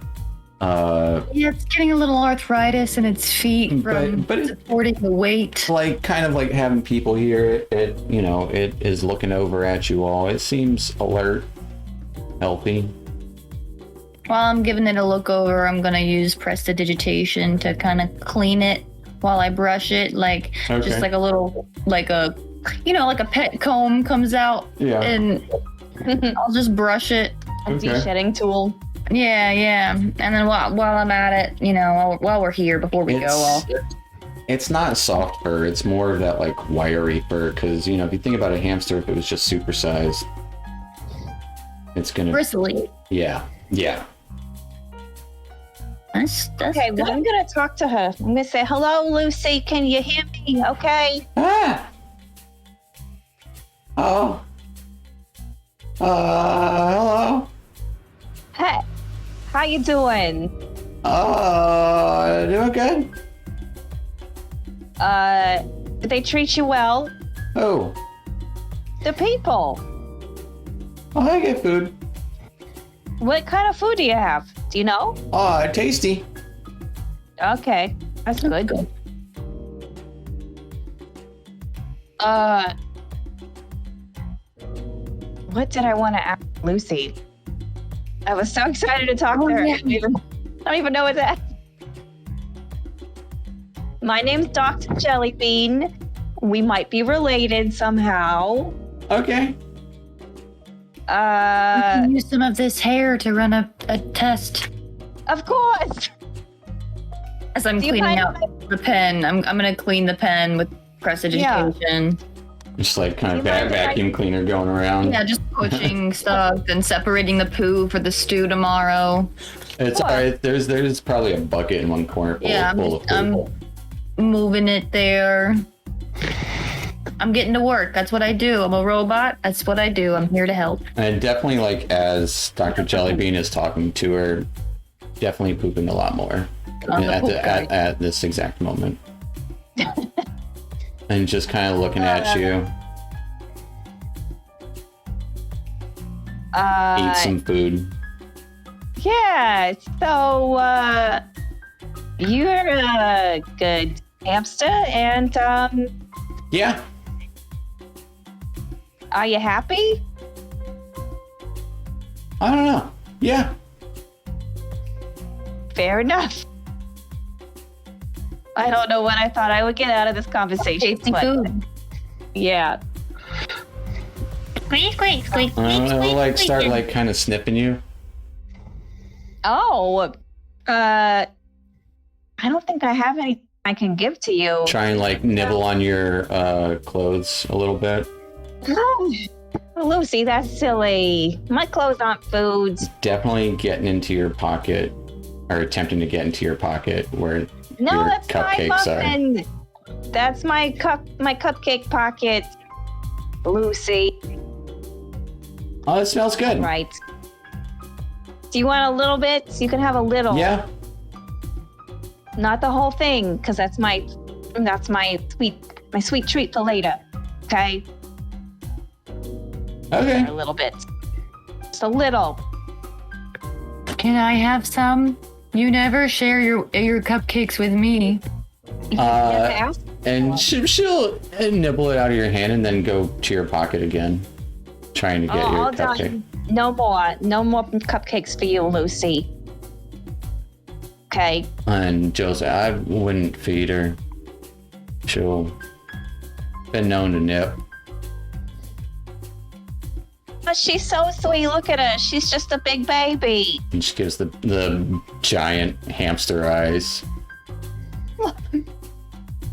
Yeah, it's getting a little arthritis in its feet from but it- supporting the weight. Like kind of like having people here, it you know, it is looking over at you all. It seems alert, healthy. While I'm giving it a look over, I'm gonna use prestidigitation to kind of clean it while I brush it, like Okay. just like a little, like a, you know, like a pet comb comes out, Yeah. and I'll just brush it. A de-shedding tool. Yeah, and then while I'm at it, you know, while we're here before we go, It's not soft fur. It's more of that like wiry fur. Because you know, if you think about a hamster, if it was just supersized, it's gonna bristly. Yeah. That's Okay, well, I'm gonna talk to her. I'm gonna say, "Hello, Lucy. Can you hear me? Okay." Ah. Oh. Hello. Hey, how you doing? Doing good. Did they treat you well? Oh. The people. Oh, I get food. What kind of food do you have? Do you know? Oh, tasty. Okay, that's good. What did I want to ask Lucy? I was so excited to talk to her. Yeah. I don't even know what to ask. My name's Dr. Jellybean. We might be related somehow. Okay. Use some of this hair to run a test. Of course. As I'm Do you cleaning mind out the pen, I'm gonna clean the pen with prestidigitation. Just like kind of You mind if I- vacuum cleaner going around. Yeah, just pushing stuff and separating the poo for the stew tomorrow. It's What? alright. There's probably a bucket in one corner full of poo. I'm moving it there. I'm getting to work. That's what I do. I'm a robot. That's what I do. I'm here to help. And definitely, like, as Dr. Jellybean is talking to her, definitely pooping a lot more On the poop guy. at this exact moment. And just kind of looking at you. Eat some food. Yeah, so, you're a good hamster, and, Yeah. are you happy? I don't know. Yeah. Fair enough. I don't know what I thought I would get out of this conversation, Tasty but food. yeah. I'll like start like kind of snipping you. Oh, I don't think I have any I can give to you. Try and like nibble on your clothes a little bit. Oh, Lucy, that's silly. My clothes aren't foods. Definitely getting into your pocket, or attempting to get into your pocket where No, your that's my cupcakes are. muffin. That's my cupcake pocket. Lucy, Oh, it smells good. right. Do you want a little bit? You can have a little. Yeah. Not the whole thing, because that's my sweet treat for later. Okay? Okay. A little bit. Just a little. Can I have some? You never share your cupcakes with me. And she'll nibble it out of your hand and then go to your pocket again, trying to get your all cupcake. done. No more cupcakes for you, Lucy. Okay. And Joe said, I wouldn't feed her. She'll been known to nip. But she's so sweet. Look at her. She's just a big baby. And she gives the giant hamster eyes.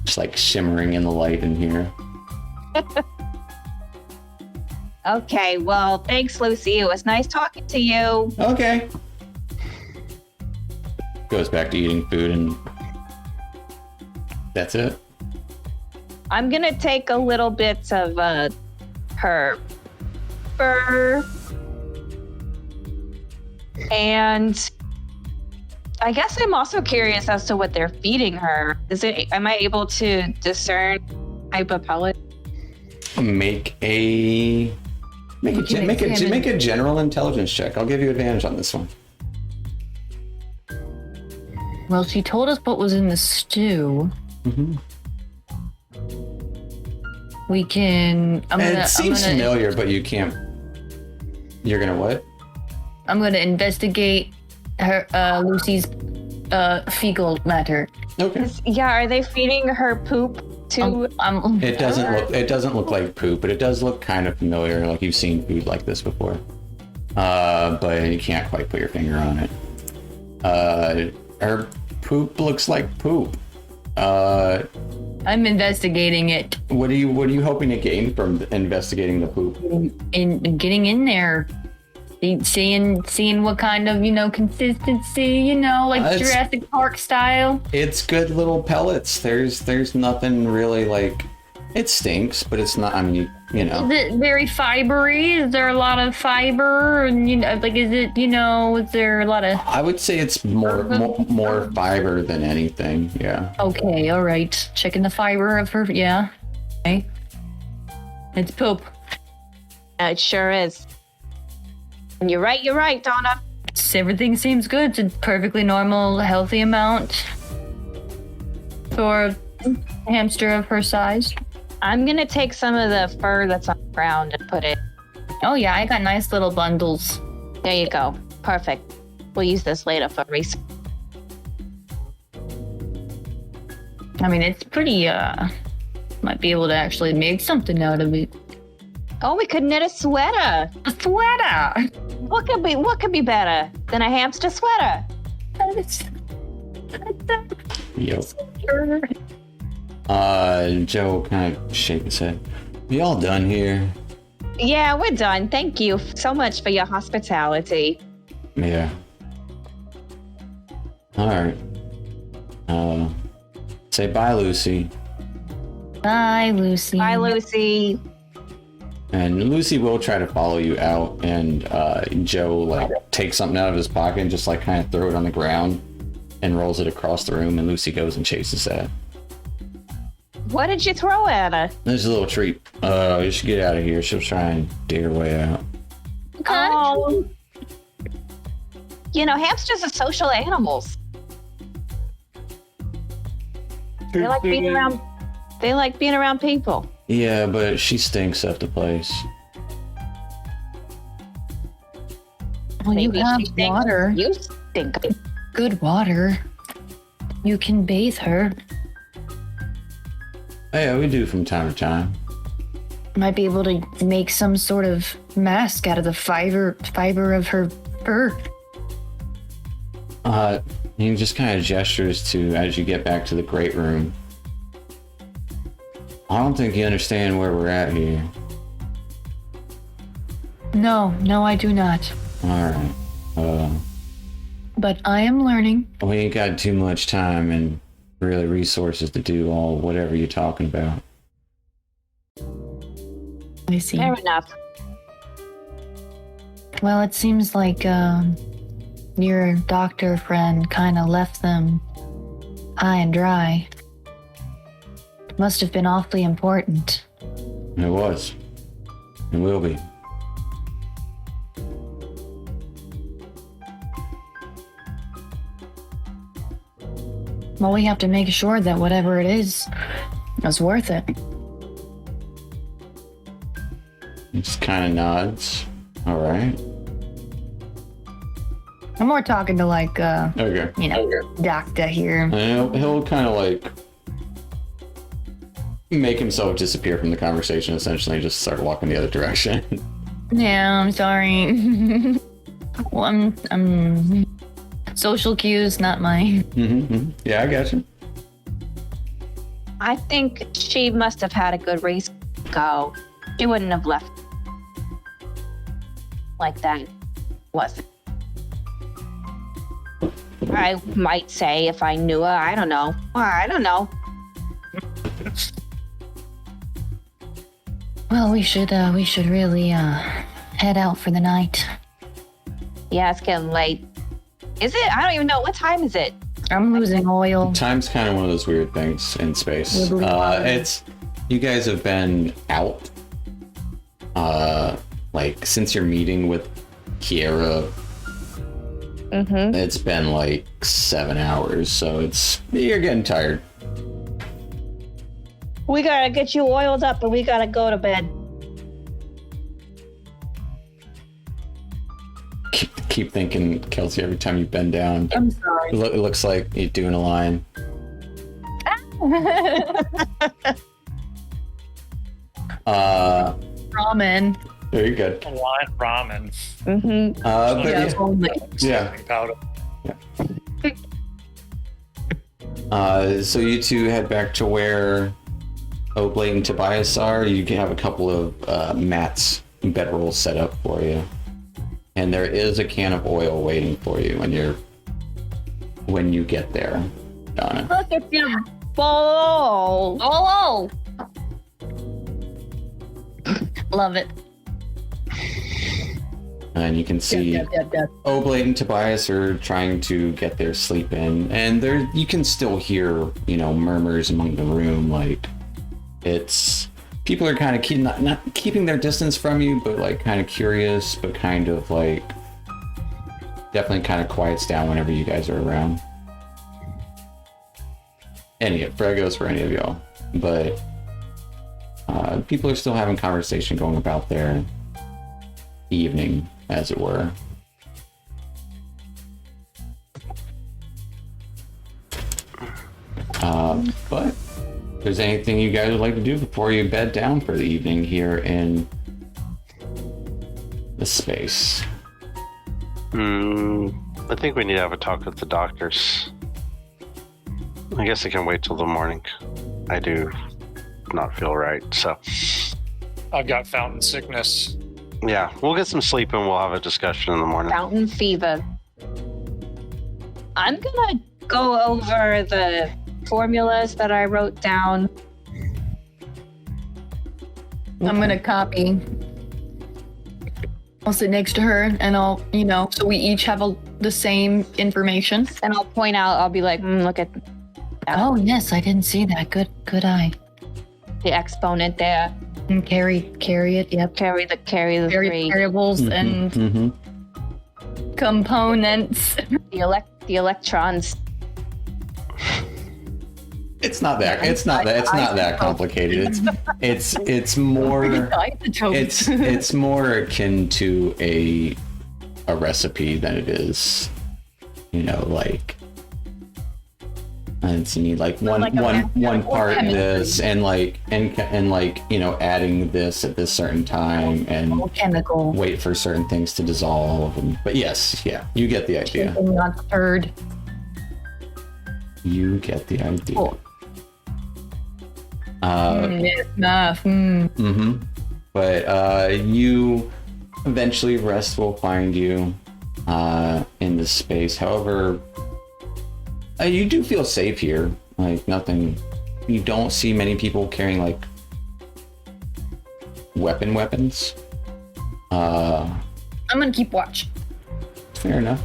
Just like shimmering in the light in here. Okay, well, thanks, Lucy. It was nice talking to you. Okay. Goes back to eating food and that's it. I'm gonna take a little bit of her fur, and I guess I'm also curious as to what they're feeding her. Am I able to discern type of pellet? Make a general intelligence check. I'll give you advantage on this one. Well, she told us what was in the stew. Mm-hmm. We can. It seems familiar, but you can't. You're gonna what? I'm gonna investigate her Lucy's fecal matter. Okay. Yeah, are they feeding her poop to? It doesn't look like poop, but it does look kind of familiar. Like you've seen food like this before, but you can't quite put your finger on it. Her poop looks like poop. I'm investigating it. What are you hoping to gain from investigating the poop? In getting in there. Seeing what kind of, consistency, like Jurassic Park style. It's good little pellets. There's nothing really like, it stinks, but it's not, I mean, Is it very fibery? Is there a lot of fiber? And, is it, is there a lot of... I would say it's more fiber than anything, yeah. Okay, all right. Checking the fiber of her, yeah. Okay. It's poop. It sure is. And you're right, Donna. Everything seems good. It's a perfectly normal, healthy amount for a hamster of her size. I'm gonna take some of the fur that's on the ground and put it. Oh yeah, I got nice little bundles. There you go. Perfect. We'll use this later for research. I mean, it's pretty, might be able to actually make something out of it. Oh, we could knit a sweater. A sweater! What could be better than a hamster sweater? Yep. Joe kind of shake his head. We all done here? Yeah, we're done. Thank you so much for your hospitality. Yeah. Alright. Say bye, Lucy. Bye, Lucy. Bye, Lucy. And Lucy will try to follow you out, and Joe takes something out of his pocket and just kind of throw it on the ground and rolls it across the room, and Lucy goes and chases that. What did you throw at her? There's a little treat. You should get out of here. She'll try and dig her way out. Okay. Oh. Hamsters are social animals. They like being around people. Yeah, but she stinks up the place. Well, Maybe you have she thinks water. You stink. Good water. You can bathe her. Oh, yeah, we do from time to time. Might be able to make some sort of mask out of the fiber of her fur. He just kind of gestures to as you get back to the great room. I don't think you understand where we're at here. No, I do not. Alright. But I am learning. We ain't got too much time and really resources to do whatever you're talking about. I see. Fair enough. Well, it seems like your doctor friend kind of left them high and dry. Must have been awfully important. It was. It will be. Well, we have to make sure that whatever it is worth it. He just kind of nods. All right. I'm more talking to Okay. doctor here. And he'll kind of make himself disappear from the conversation, essentially, and just start walking the other direction. Yeah, I'm sorry. Well, I'm social cues, not mine. Mm-hmm. Yeah, I got you. I think she must have had a good reason to go. She wouldn't have left like that, was it? I might say if I knew her. I don't know. Well, we should really head out for the night. Yeah, it's getting late. Is it? I don't even know. What time is it? I'm losing oil. Time's kind of one of those weird things in space. It's you guys have been out since your meeting with Kiera. Mm-hmm. It's been 7 hours, so you're getting tired. We gotta get you oiled up, and we gotta go to bed. Keep thinking, Kelsey, every time you bend down. I'm sorry. It looks like you're doing a line. Ramen. Very good. A line of ramen. Mm-hmm. Yeah. Powder. So you two head back to where Oakley and Tobias are. You can have a couple of mats and bedrolls set up for you. And there is a can of oil waiting for you when you get there, Donna. Look at your bowl. Oh, love it. And you can see Oblate and Tobias are trying to get their sleep in, and you can still hear, murmurs among the room. Like, people are kind of not keeping their distance from you, but like kind of curious, but kind of like definitely kind of quiets down whenever you guys are around. That goes for any of y'all, but people are still having conversation going about their evening, as it were. But if there's anything you guys would like to do before you bed down for the evening here in the space. I think we need to have a talk with the doctors. I guess I can wait till the morning. I do not feel right, so. I've got fountain sickness. Yeah, we'll get some sleep and we'll have a discussion in the morning. Fountain fever. I'm gonna go over the formulas that I wrote down. I'm gonna copy. I'll sit next to her and I'll, so we each have the same information. And I'll point out, I'll be like, look at that. Oh, yes, I didn't see that. Good eye. The exponent there. And carry it, yep. Carry the three. Variables and components. The electrons. It's not that complicated. It's more it's more akin to a recipe than it is, like and so you need like one part this and adding this at this certain time and chemical. Wait for certain things to dissolve. But yes, you get the idea. Not stirred. You get the idea. Cool. Math. But you eventually rest will find you in this space. However, you do feel safe here. Like nothing. You don't see many people carrying like weapons. I'm gonna keep watch. Fair enough.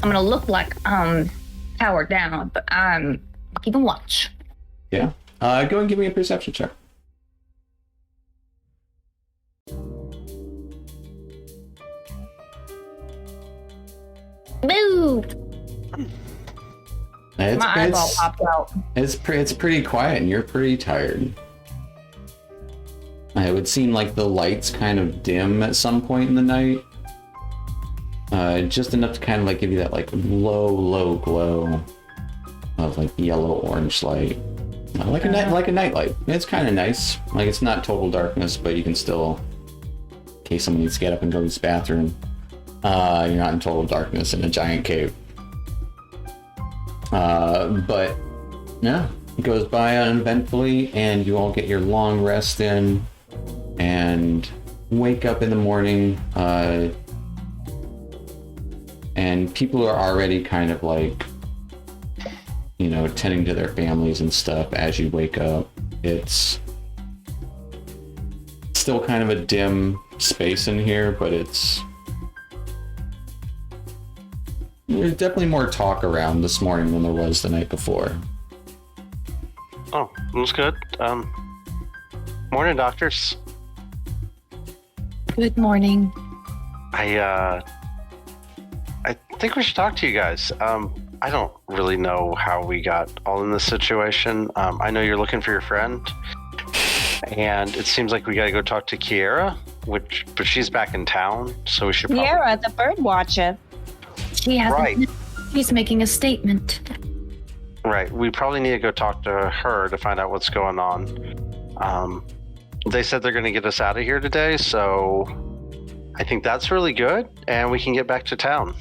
I'm gonna look like powered down, but I'm keeping watch. Yeah. Go and give me a perception check. Moved. My eyeball popped out. It's pretty quiet, and you're pretty tired. It would seem like the lights kind of dim at some point in the night. Just enough to kind of like give you that like low glow of like yellow orange light. Like a night light. It's kind of nice. Like it's not total darkness, but you can still, in case someone needs to get up and go to this bathroom, you're not in total darkness in a giant cave. But yeah, it goes by uneventfully, and you all get your long rest in, and wake up in the morning. And people are already kind of like, tending to their families and stuff as you wake up. It's still kind of a dim space in here, but there's definitely more talk around this morning than there was the night before. Oh, that's good. Morning, doctors. Good morning. I think we should talk to you guys. I don't really know how we got all in this situation. I know you're looking for your friend, and it seems like we got to go talk to Kiera, but she's back in town, so we should probably... Kiera, the bird watcher. She hasn't. Right. She's making a statement. Right. We probably need to go talk to her to find out what's going on. They said they're going to get us out of here today, so I think that's really good, and we can get back to town.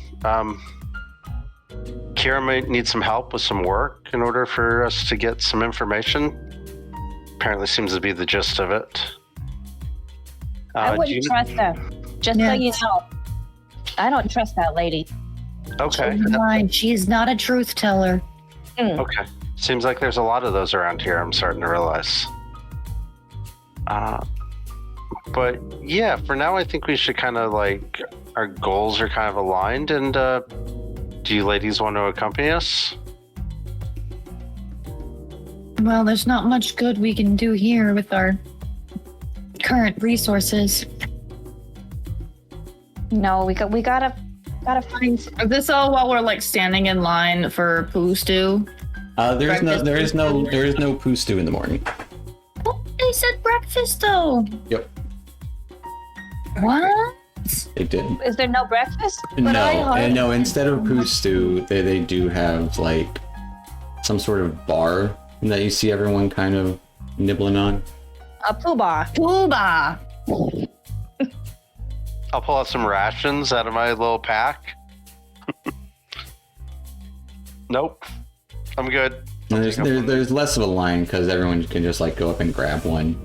Kira might need some help with some work in order for us to get some information. Apparently seems to be the gist of it. I wouldn't trust her, just so you know. I don't trust that lady. Okay. Never mind. She is not a truth teller. Okay. Seems like there's a lot of those around here, I'm starting to realize. But yeah, for now I think we should kind of like, our goals are kind of aligned, and do you ladies want to accompany us? Well, there's not much good we can do here with our current resources. No, we gotta find. Is this all while we're like standing in line for poo stew? There is no poo stew in the morning. Oh, they said breakfast though. Yep, What? they did. Is there no breakfast? No. Instead of poo stew, they do have like some sort of bar that you see everyone kind of nibbling on. A poo bar. Pooba. I'll pull out some rations out of my little pack. Nope. I'm good. There's less of a line because everyone can just like go up and grab one.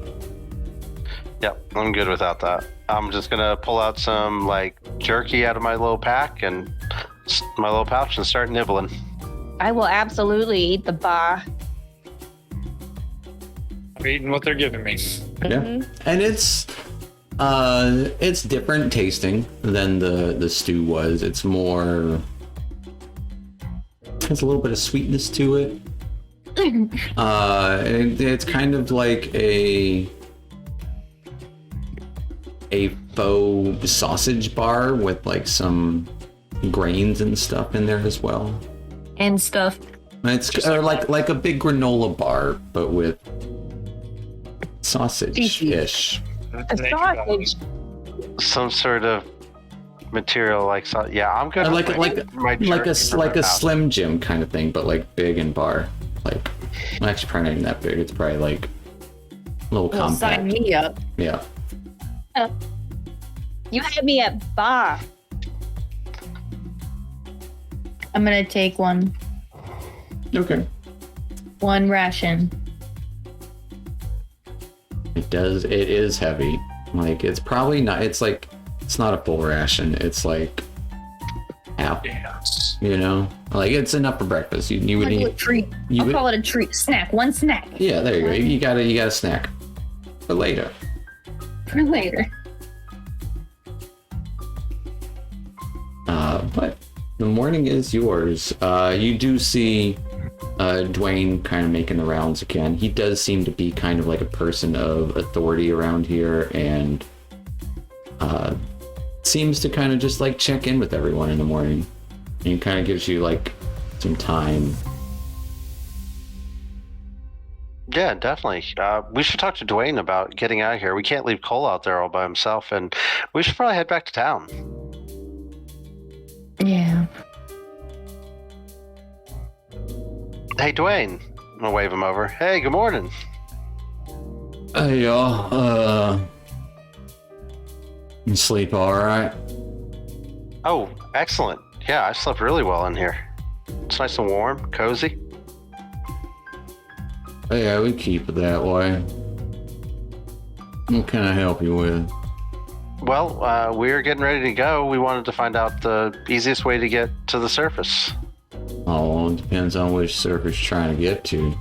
Yep, I'm good without that. I'm just gonna pull out some like jerky out of my little pack and my little pouch and start nibbling. I will absolutely eat the bar. I'm eating what they're giving me. Yeah, and it's different tasting than the stew was. It's more, has a little bit of sweetness to it. It's kind of like a faux sausage bar with like some grains and stuff in there as well. And stuff. It's like a big granola bar, but with sausage-ish. The sausage. Some sort of material like yeah, I'm good. Like a Slim Jim kind of thing, but like big and bar. Like, well, actually, probably not even that big. It's probably like a little compact. Sign me up. Yeah. You had me at bar. I'm gonna take one. Okay. One ration. It is heavy. Like, it's probably not, it's not a full ration. It's like half, Yes. you know? Like, it's enough for breakfast. You would Call it eat. a treat. I'll call it a treat. Snack. One snack. Yeah, there you go. You got a snack. For later. For later. But the morning is yours. You do see Dwayne kind of making the rounds again. He does seem to be kind of like a person of authority around here, and seems to kind of just like check in with everyone in the morning. And he kind of gives you like some time. Yeah, definitely. We should talk to Dwayne about getting out of here. We can't leave Cole out there all by himself, and we should probably head back to town. Yeah. Hey, Dwayne. I'm gonna wave him over. Hey, good morning. Hey, y'all. You sleep all right? Oh, excellent. Yeah, I slept really well in here. It's nice and warm, cozy. Yeah, we keep it that way. What can I help you with? Well, we're getting ready to go. We wanted to find out the easiest way to get to the surface. Oh, well, it depends on which surface you're trying to get to.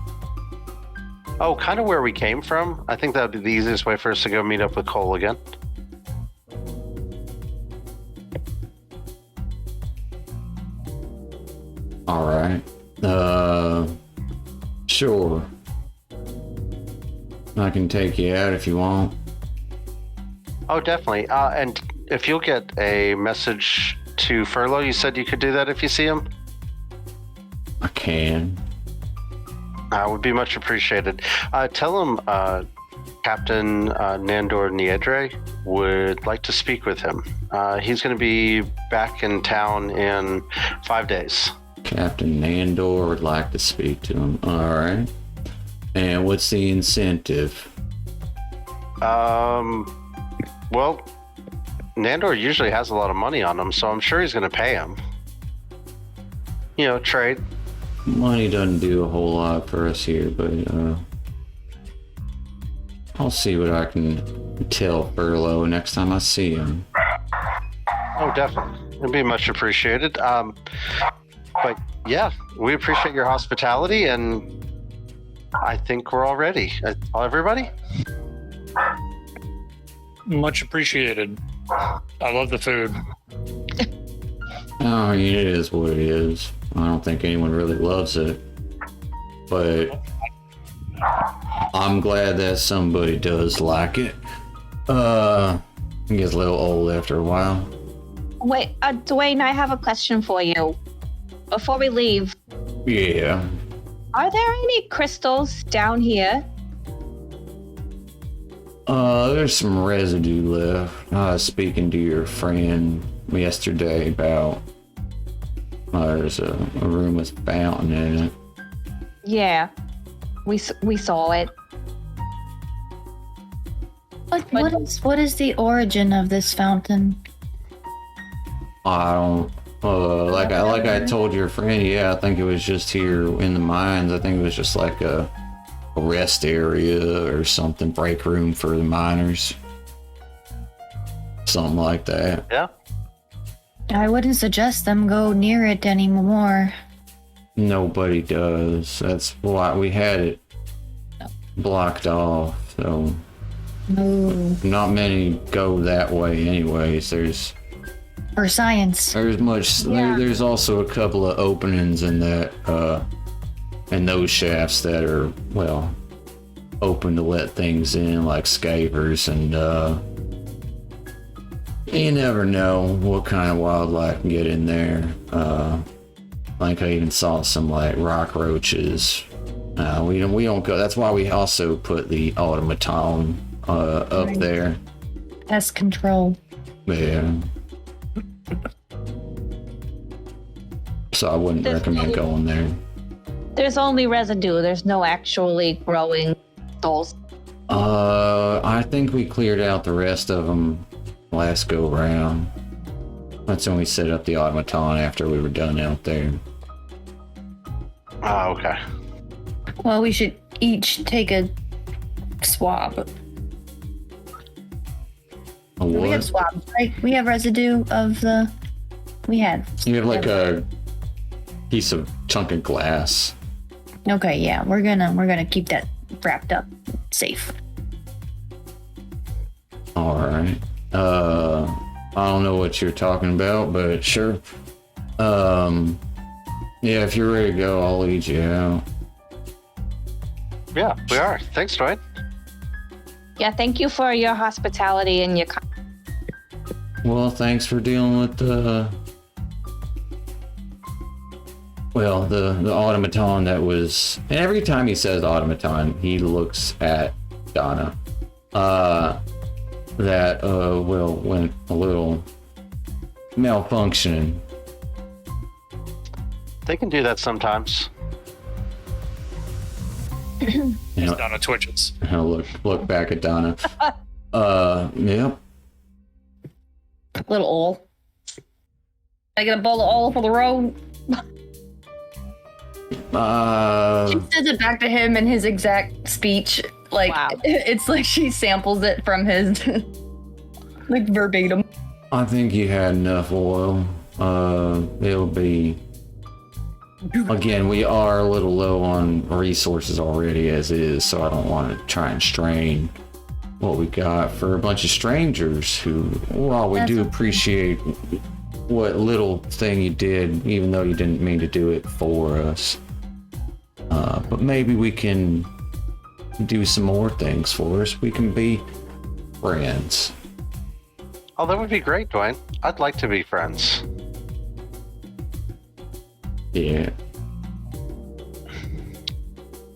Oh, kind of where we came from. I think that would be the easiest way for us to go meet up with Cole again. All right. Sure. I can take you out if you want. Oh, definitely. And if you'll get a message to Furlough, you said you could do that if you see him? I can. Would be much appreciated. Tell him Captain Nandor Niedre would like to speak with him. He's going to be back in town in 5 days. Captain Nandor would like to speak to him. All right. And what's the incentive? Well, Nandor usually has a lot of money on him, so I'm sure he's going to pay him. You know, trade. Money doesn't do a whole lot for us here, but I'll see what I can tell Furlough next time I see him. Oh, definitely. It'd be much appreciated. But yeah, we appreciate your hospitality, and I think we're all ready. Everybody? Much appreciated. I love the food. Oh, it is what it is. I don't think anyone really loves it. But I'm glad that somebody does like it. It gets a little old after a while. Wait, Dwayne, I have a question for you. Before we leave, Yeah. are there any crystals down here? There's some residue left. I was speaking to your friend yesterday about there's a room with a fountain in it. Yeah, we saw it. What is the origin of this fountain? I don't. Like I told your friend, yeah, I think it was just here in the mines. I think it was just like a rest area or something, break room for the miners, something like that. Yeah. I wouldn't suggest them go near it anymore. Nobody does. That's why we had it blocked off. So No. not many go that way, anyways. For science. There's also a couple of openings in that in those shafts that are, well, open to let things in, like scavers, and you never know what kind of wildlife can get in there. Like I even saw some like rock roaches. We don't go. That's why we also put the automaton up there. Pest control. Yeah. So I wouldn't recommend going there. There's only residue. There's no actually growing souls. I think we cleared out the rest of them last go round. That's when we set up the automaton after we were done out there. Oh, okay. Well, we should each take a swab. A what? We have swabs, right? We have residue of the. We had. You have like a piece of chunk of glass. Okay, yeah, we're gonna keep that wrapped up, safe. All right. I don't know what you're talking about, but sure. Yeah, if you're ready to go, I'll lead you out. Yeah, we are. Thanks, Dwayne. Yeah, thank you for your hospitality and your. Well, thanks for dealing with the automaton that was. And every time he says automaton, he looks at Donna. That went a little malfunctioning. They can do that sometimes. Donna twitches. I'll look back at Donna. Yep. Little oil. Can I get a bowl of oil for the road? She says it back to him in his exact speech. Like, Wow. It's like she samples it from his, like, verbatim. I think you had enough oil. It'll be. Again, we are a little low on resources already as is, so I don't want to try and strain what we got for a bunch of strangers who, while we do appreciate what little thing you did, even though you didn't mean to do it for us. But maybe we can do some more things for us. We can be friends. Oh, that would be great, Dwayne. I'd like to be friends. Yeah.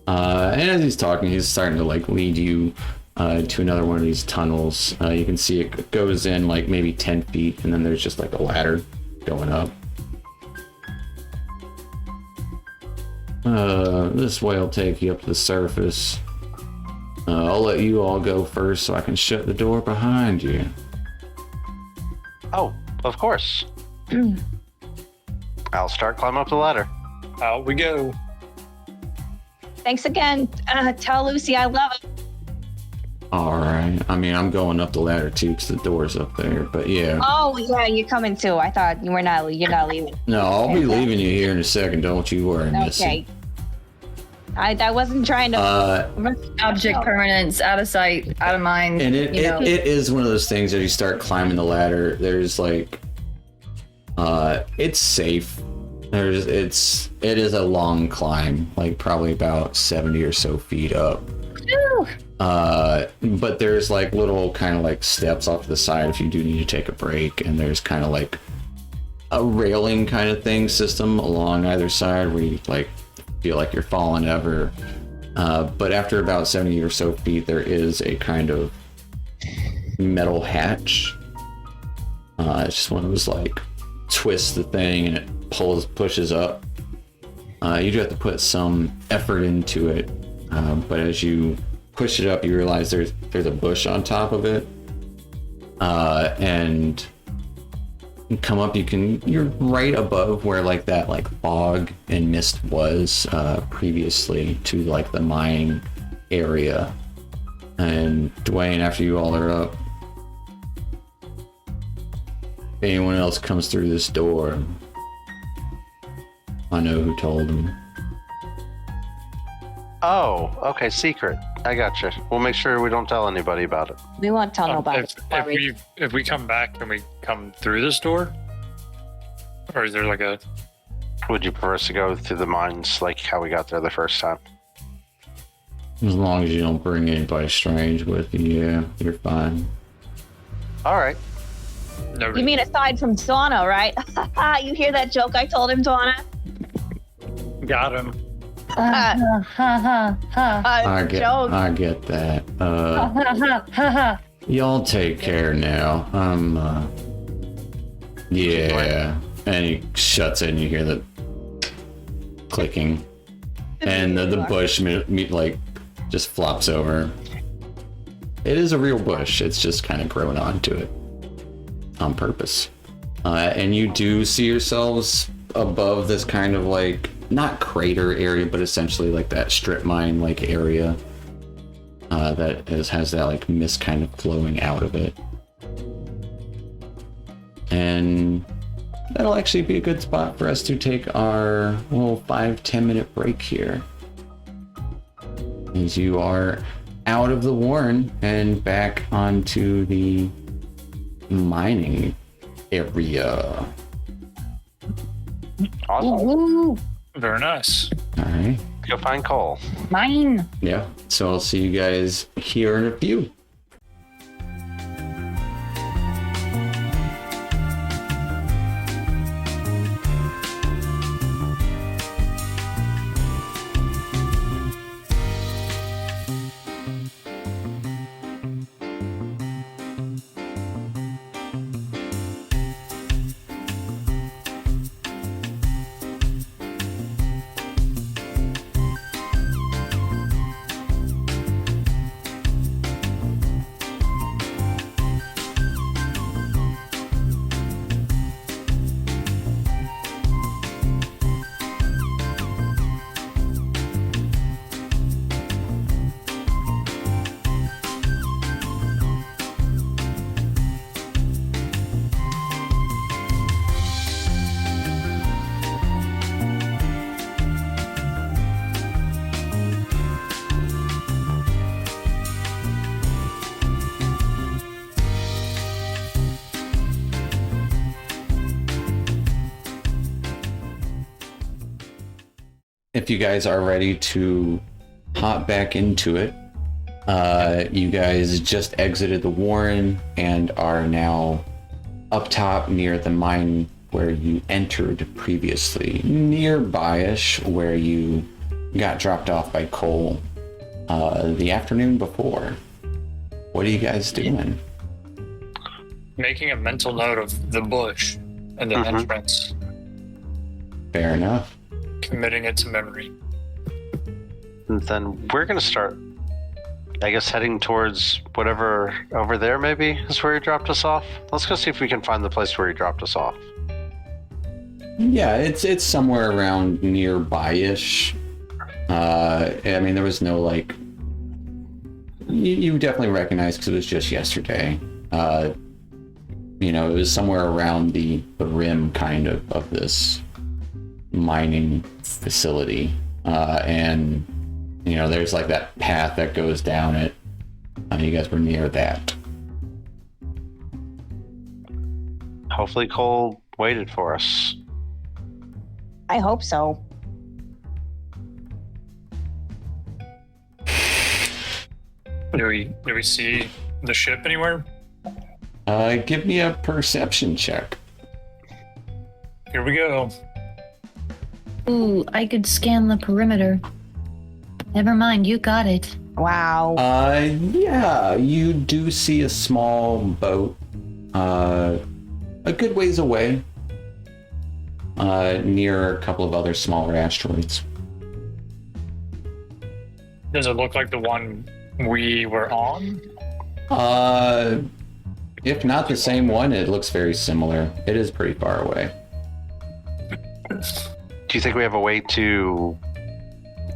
And as he's talking, he's starting to like lead you to another one of these tunnels. You can see it goes in like maybe 10 feet, and then there's just like a ladder going up. This way will take you up to the surface. I'll let you all go first so I can shut the door behind you. Oh, of course. I'll start climbing up the ladder. Out we go. Thanks again. Tell Lucy I love her. All right. I mean, I'm going up the ladder too because the door's up there. But yeah. Oh yeah, you're coming too. I thought you're not leaving. No, I'll be leaving you here in a second. Don't you worry, Missy. Okay. I wasn't trying to. Object permanence, out of sight, out of mind. And it is one of those things as you start climbing the ladder. There's like, it's safe. It is a long climb, like probably about 70 or so feet up. Whew. But there's like little kind of like steps off to the side if you do need to take a break, and there's kind of like a railing kind of thing system along either side where you like feel like you're falling ever. But after about 70 or so feet, there is a kind of metal hatch. It's just one of those like twist the thing and it pushes up. You do have to put some effort into it, but as you push it up, you realize there's a bush on top of it, and you come up. You're right above where like that like fog and mist was previously to like the mining area. And Dwayne, after you all are up, if anyone else comes through this door, I know who told them. Oh, okay, secret. I gotcha. We'll make sure we don't tell anybody about it. We won't tell nobody. If we come back, can we come through this door? Or is there like a... Would you prefer us to go through the mines like how we got there the first time? As long as you don't bring anybody strange with you, yeah, you're fine. All right. No, You mean aside from Donna, right? You hear that joke I told him, Donna? got him. I Joke. get that. Y'all take care now. Yeah. And he shuts it and you hear the clicking. And the bush like just flops over. It is a real bush. It's just kind of grown onto it on purpose. And you do see yourselves above this kind of like, not crater area, but essentially like that strip mine like area that has that like mist kind of flowing out of it. And that'll actually be a good spot for us to take our little 5-10 minute break here, as you are out of the warren and back onto the mining area. Awesome. Very nice. All right. Go find coal. Mine. Yeah. So I'll see you guys here in a few. If you guys are ready to hop back into it, you guys just exited the warren and are now up top near the mine where you entered previously, nearby-ish where you got dropped off by Cole the afternoon before. What are you guys doing? Making a mental note of the bush and the entrance. Fair enough. Committing it to memory. And then we're going to start, I guess, heading towards whatever over there maybe is where he dropped us off. Let's go see if we can find the place where he dropped us off. Yeah, it's somewhere around nearby-ish. I mean, there was no like you definitely recognize because it was just yesterday. It was somewhere around the rim kind of this mining facility. And there's like that path that goes down it. You guys were near that. Hopefully Cole waited for us. I hope so. Do we see the ship anywhere? Give me a perception check. Here we go. Ooh, I could scan the perimeter. Never mind, you got it. Wow. Yeah, you do see a small boat, a good ways away, near a couple of other smaller asteroids. Does it look like the one we were on? If not the same one, it looks very similar. It is pretty far away. Do you think we have a way to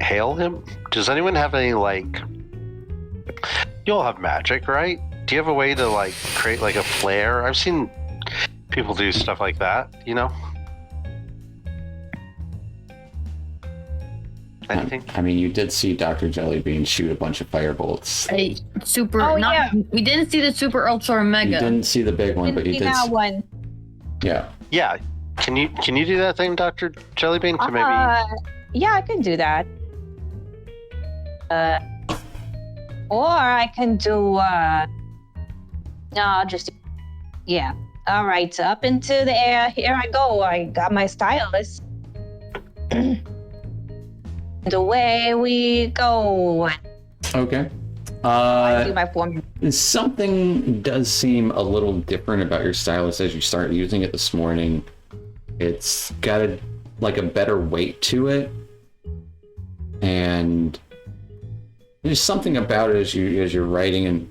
hail him? Does anyone have any, you all have magic, right? Do you have a way to, create, a flare? I've seen people do stuff like that, Anything? I mean, you did see Dr. Jellybean shoot a bunch of firebolts. We didn't see the super ultra mega. You didn't see the big one, but you did that one. Yeah. Yeah. Can you do that thing, Dr. Jellybean? Yeah, I can do that. Or I can do yeah. All right, up into the air. Here I go. I got my stylus. And away we go. Okay. I do my form. Something does seem a little different about your stylus as you start using it this morning. It's got a better weight to it, and there's something about it as you're writing and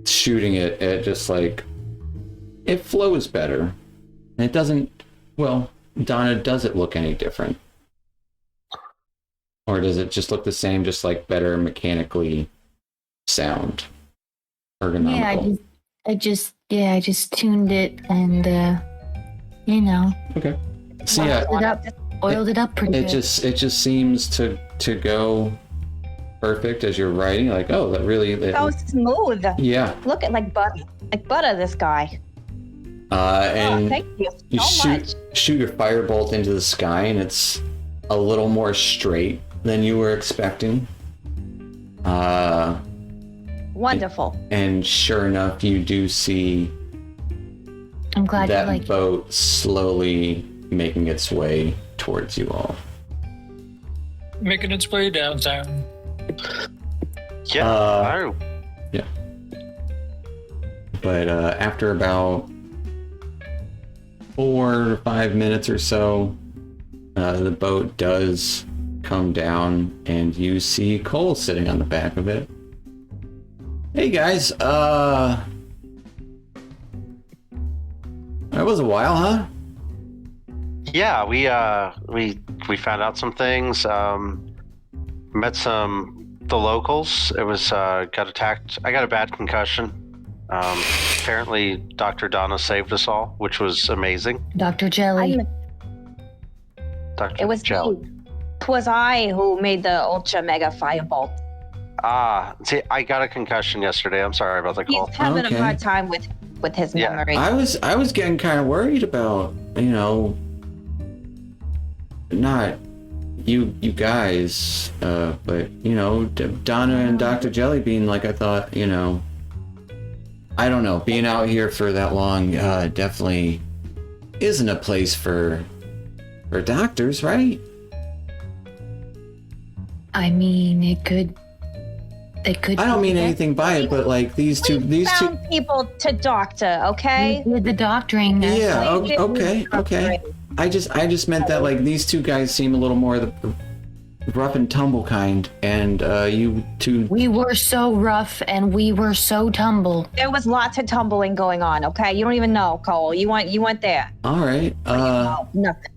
shooting it. It just it flows better. And it doesn't. Well, Donna, does it look any different? Or does it just look the same, just better mechanically sound? Ergonomical? Yeah, I just tuned it and, Okay. So yeah, oiled it up pretty good. It just seems to go perfect as you're writing. That really... So smooth. Yeah. Look at butter, this guy. And thank you so much. shoot your firebolt into the sky, and it's a little more straight than you were expecting. Wonderful. And sure enough, you do see I'm glad you that like boat slowly making its way towards you all. Making its way downtown. Yeah. Yeah. But after about 4 or 5 minutes or so, the boat does come down, and you see Cole sitting on the back of it. Hey guys, that was a while, huh? Yeah, we found out some things. Met the locals. It was got attacked. I got a bad concussion. Apparently, Dr. Donna saved us all, which was amazing. Dr. Jelly. It was Jelly. me. It was I who made the ultra mega firebolt. See, I got a concussion yesterday. I'm sorry about the call. He's having Okay. a hard time with his memory. I was getting kind of worried about, not you guys, but Donna and Dr. Jellybean. I thought, I don't know, being out here for that long definitely isn't a place for doctors, right? I mean, it could. I don't mean anything by it, but these two found people to doctor, okay? We did the doctoring. Yeah. Okay. I just meant that these two guys seem a little more the rough and tumble kind, and you two. We were so rough and we were so tumble. There was lots of tumbling going on, okay? You don't even know, Cole. You went there. All right. Nothing.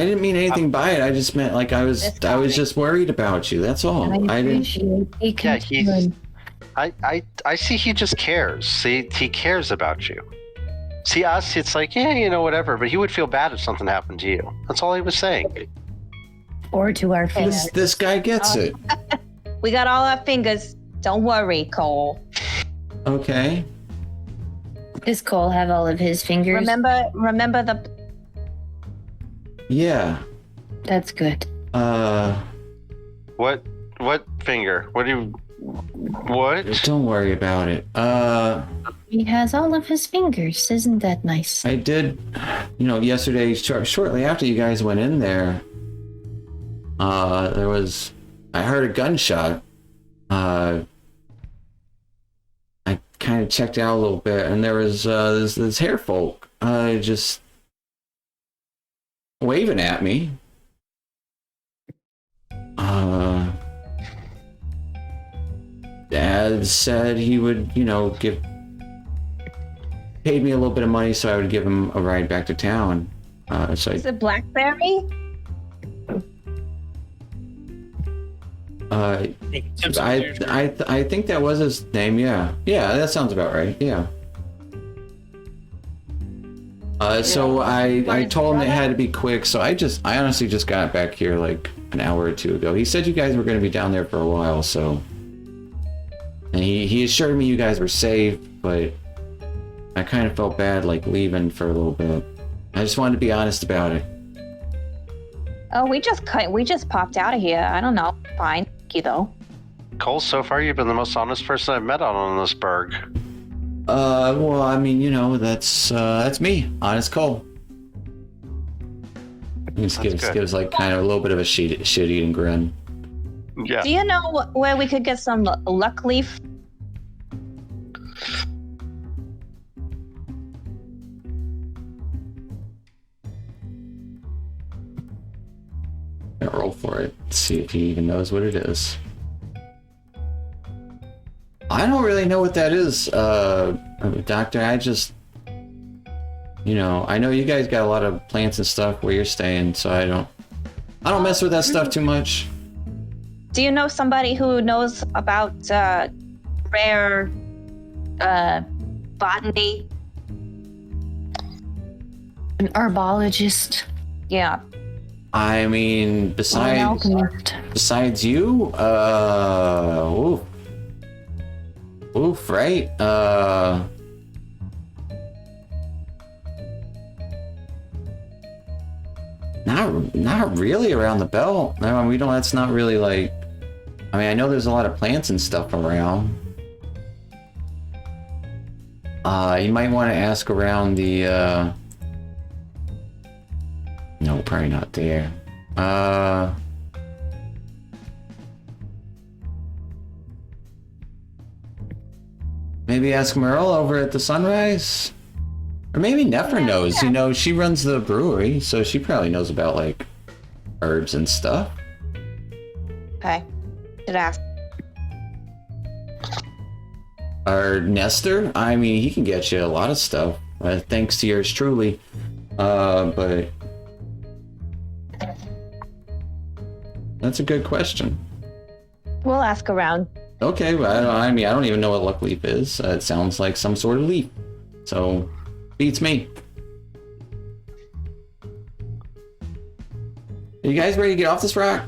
didn't mean anything by it. I just meant like I was just worried about you. That's all. I didn't. Yeah, I see. He just cares. See, he cares about you. See us, it's like, yeah, whatever. But he would feel bad if something happened to you. That's all he was saying. Or to our fingers. This guy gets it. We got all our fingers. Don't worry, Cole. Okay. Does Cole have all of his fingers? Remember the. Yeah. That's good. What finger? What? Don't worry about it. He has all of his fingers. Isn't that nice? I did, yesterday, shortly after you guys went in there, I heard a gunshot. I kind of checked out a little bit, and there was this hair folk just waving at me. Dad said he would, paid me a little bit of money so I would give him a ride back to town. Is it Blackberry? I think that was his name. Yeah, that sounds about right. Yeah. So I told him it had to be quick. So I honestly just got back here like an hour or two ago. He said you guys were going to be down there for a while, so. And he assured me you guys were safe, but I kind of felt bad like leaving for a little bit. I just wanted to be honest about it. Oh, we just popped out of here. I don't know. Fine. Thank you, though. Cole, so far you've been the most honest person I've met on this burg. Well, I mean, that's me, Honest Cole. He just gives like kind of a little bit of a shit-eating grin. Yeah. Do you know where we could get some luck leaf? I'll roll for it. See if he even knows what it is. I don't really know what that is, Doctor. I just, I know you guys got a lot of plants and stuff where you're staying, so I don't mess with that stuff too much. Do you know somebody who knows about rare botany? An herbologist. Yeah. I mean, besides you, oof, right? Not really around the belt. No, we don't. That's not really like. I mean, I know there's a lot of plants and stuff around. You might want to ask around the. No, probably not there. Maybe ask Merle over at the Sunrise? Or maybe Nephra knows. Yeah. She runs the brewery, so she probably knows about, like, herbs and stuff. Okay. Should ask. Or Nestor? I mean, he can get you a lot of stuff. Thanks to yours truly. But... That's a good question. We'll ask around. Okay, well, I don't even know what luck leaf is. It sounds like some sort of leaf. So, beats me. Are you guys ready to get off this rock?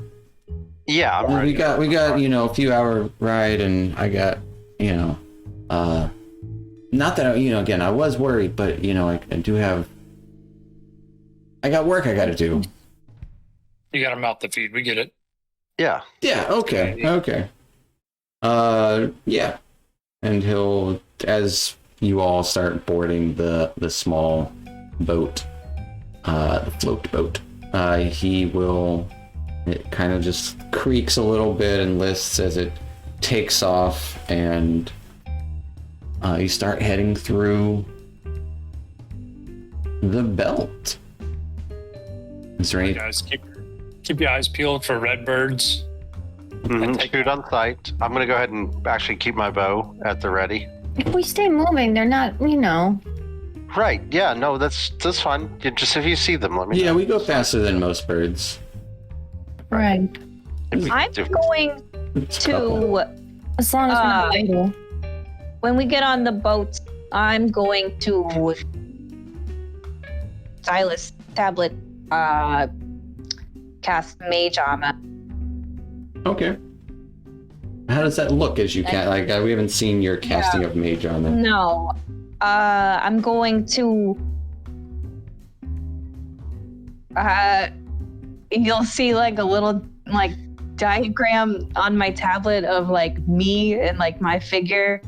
Yeah, I'm ready. We got, a few hour ride, and I got, not that, again, I was worried, but, I do have, I got work I got to do. You got to mouth the feed. We get it. Yeah. Yeah, okay. Yeah. And he'll, as you all start boarding the small boat, the float boat, it kind of just creaks a little bit and lists as it takes off, and you start heading through the belt. Is there any... Guys, keep your eyes peeled for red birds. Shoot on sight. I'm going to go ahead and actually keep my bow at the ready. If we stay moving, they're not, Right. Yeah. No, that's fine. Just if you see them, let me know. Yeah, we go faster than most birds. Right. I'm going It's a couple. to, As long as we're not idle. when we get on the boat, I'm going to Silas tablet cast mage armor. Okay. How does that look as you can? Like, we haven't seen your casting of mage armor. No. I'm going to you'll see like a little like diagram on my tablet of like me and like my figure,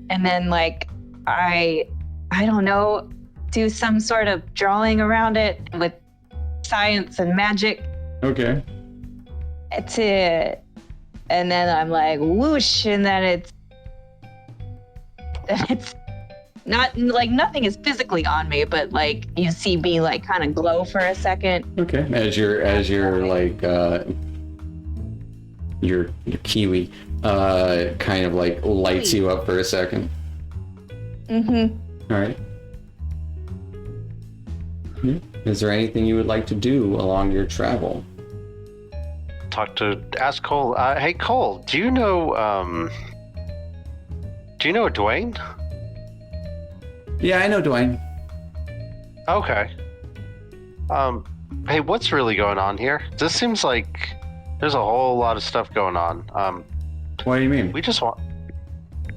and then like I don't know, do some sort of drawing around it with science and magic Okay. and then I'm like whoosh, and then it's not like nothing is physically on me, but like you see me like kind of glow for a second. Okay. As your like your kiwi kind of like lights you up for a second. Mm-hmm. All right. Yeah. Is there anything you would like to do along your travel? Ask Cole. Hey Cole, do you know Dwayne? Yeah, I know Dwayne. Okay. Hey, what's really going on here? This seems like there's a whole lot of stuff going on. What do you mean? We just want.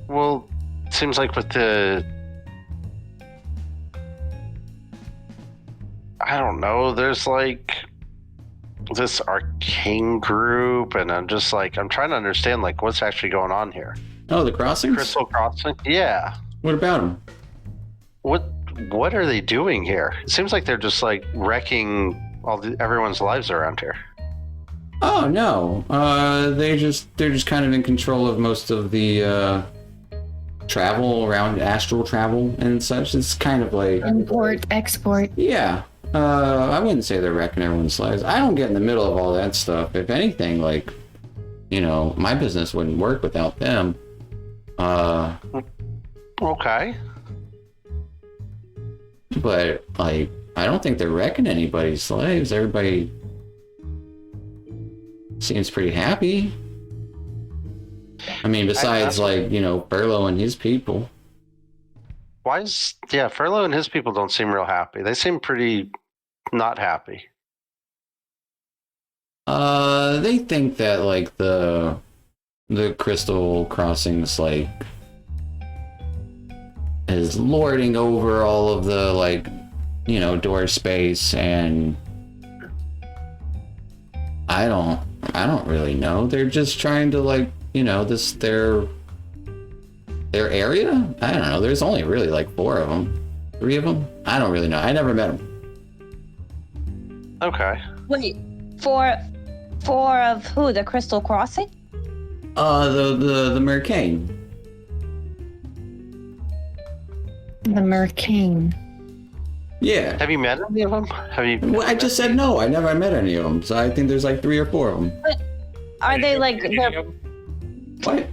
Well, it seems like with the. I don't know. There's like this arcane group, and I'm trying to understand like what's actually going on here. Oh, the crossings? Crystal Crossing? Yeah. What about them? What are they doing here? It seems like they're just like wrecking everyone's lives around here. Oh no. They're just kind of in control of most of the travel around, astral travel and such. It's kind of like Import, export. yeah. I wouldn't say they're wrecking everyone's lives. I don't get in the middle of all that stuff. If anything, like, you know, my business wouldn't work without them. Okay. But like, I don't think they're wrecking anybody's lives. Everybody seems pretty happy. I mean, besides like, you know, Furlough and his people. Furlough and his people don't seem real happy. They seem pretty not happy. They think that like the Crystal Crossings like is lording over all of the like, you know, door space, and I don't really know. They're just trying to like, you know, their area? I don't know. There's only really like 4 of them. 3 of them? I don't really know. I never met them. Okay. Wait, four of who? The Crystal Crossing? The Mercane. The Mercane. Yeah. Have you met any of them? Well, I just said no. I never met any of them. So I think there's like 3 or 4 of them. But are they like they're What?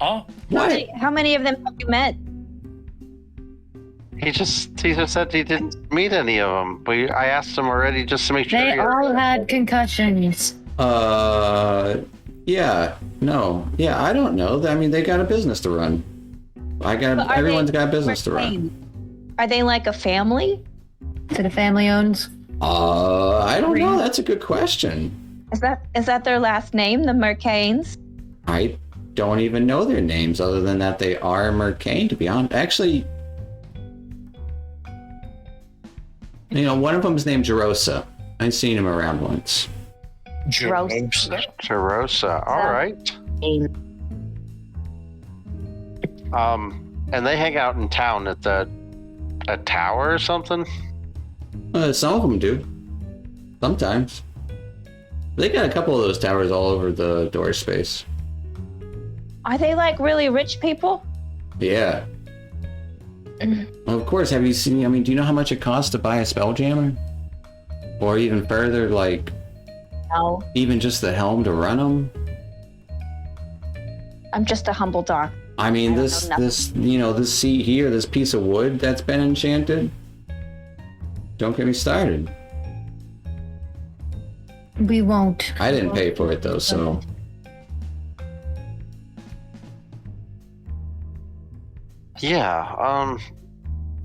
Huh? What? how many of them have you met? He just said he didn't meet any of them. I asked him already just to make sure. They all had concussions. Yeah. No. Yeah, I don't know. I mean, they got a business to run. Everyone's got a business to run. Are they like a family? To the family owns. I don't know. That's a good question. Is that their last name, the Mercanes? I don't even know their names other than that they are Mercane, to be honest. Actually, you know, one of them is named Jerosa. I've seen him around once. Jerosa. All right. And they hang out in town at a tower or something? Some of them do. Sometimes. They got a couple of those towers all over the door space. Are they like really rich people? Yeah. Well, of course, have you seen, I mean, do you know how much it costs to buy a Spelljammer? Or even further, like, No. even just the helm to run them? I'm just a humble doc. I mean, I don't this, know nothing. this seat here, this piece of wood that's been enchanted. Don't get me started. We won't. I didn't pay for it though, so. Yeah.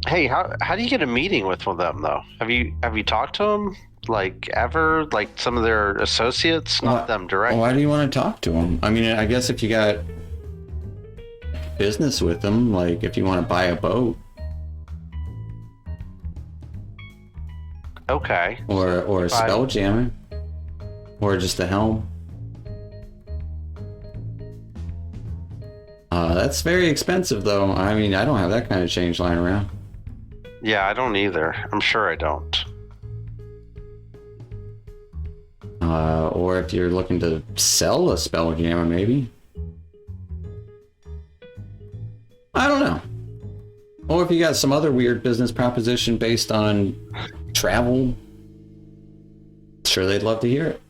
Hey, how do you get a meeting with them though? Have you talked to them like ever? Like some of their associates, not them directly. Why do you want to talk to them? I mean, I guess if you got business with them, like if you want to buy a boat. Okay. Or a Spelljammer. Or just a helm. That's very expensive though. I mean, I don't have that kind of change lying around. Yeah, I don't either. I'm sure I don't. Or if you're looking to sell a Spelljammer, maybe. I don't know. Or if you got some other weird business proposition based on travel, sure they'd love to hear it.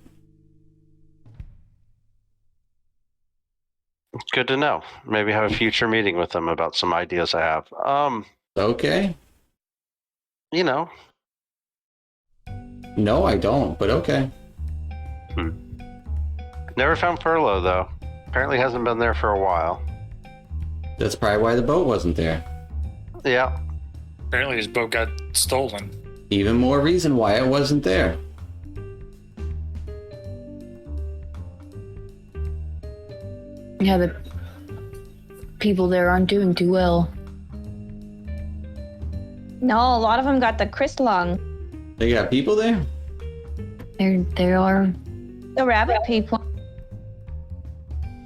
Good to know. Maybe have a future meeting with them about some ideas I have. Okay. You know. No, I don't, but okay. Never found Furlough though. Apparently hasn't been there for a while. That's probably why the boat wasn't there. Yeah. Apparently his boat got stolen. Even more reason why it wasn't there. Yeah, the people there aren't doing too well. No, a lot of them got the crystalline. They got people there? There are. The rabbit people.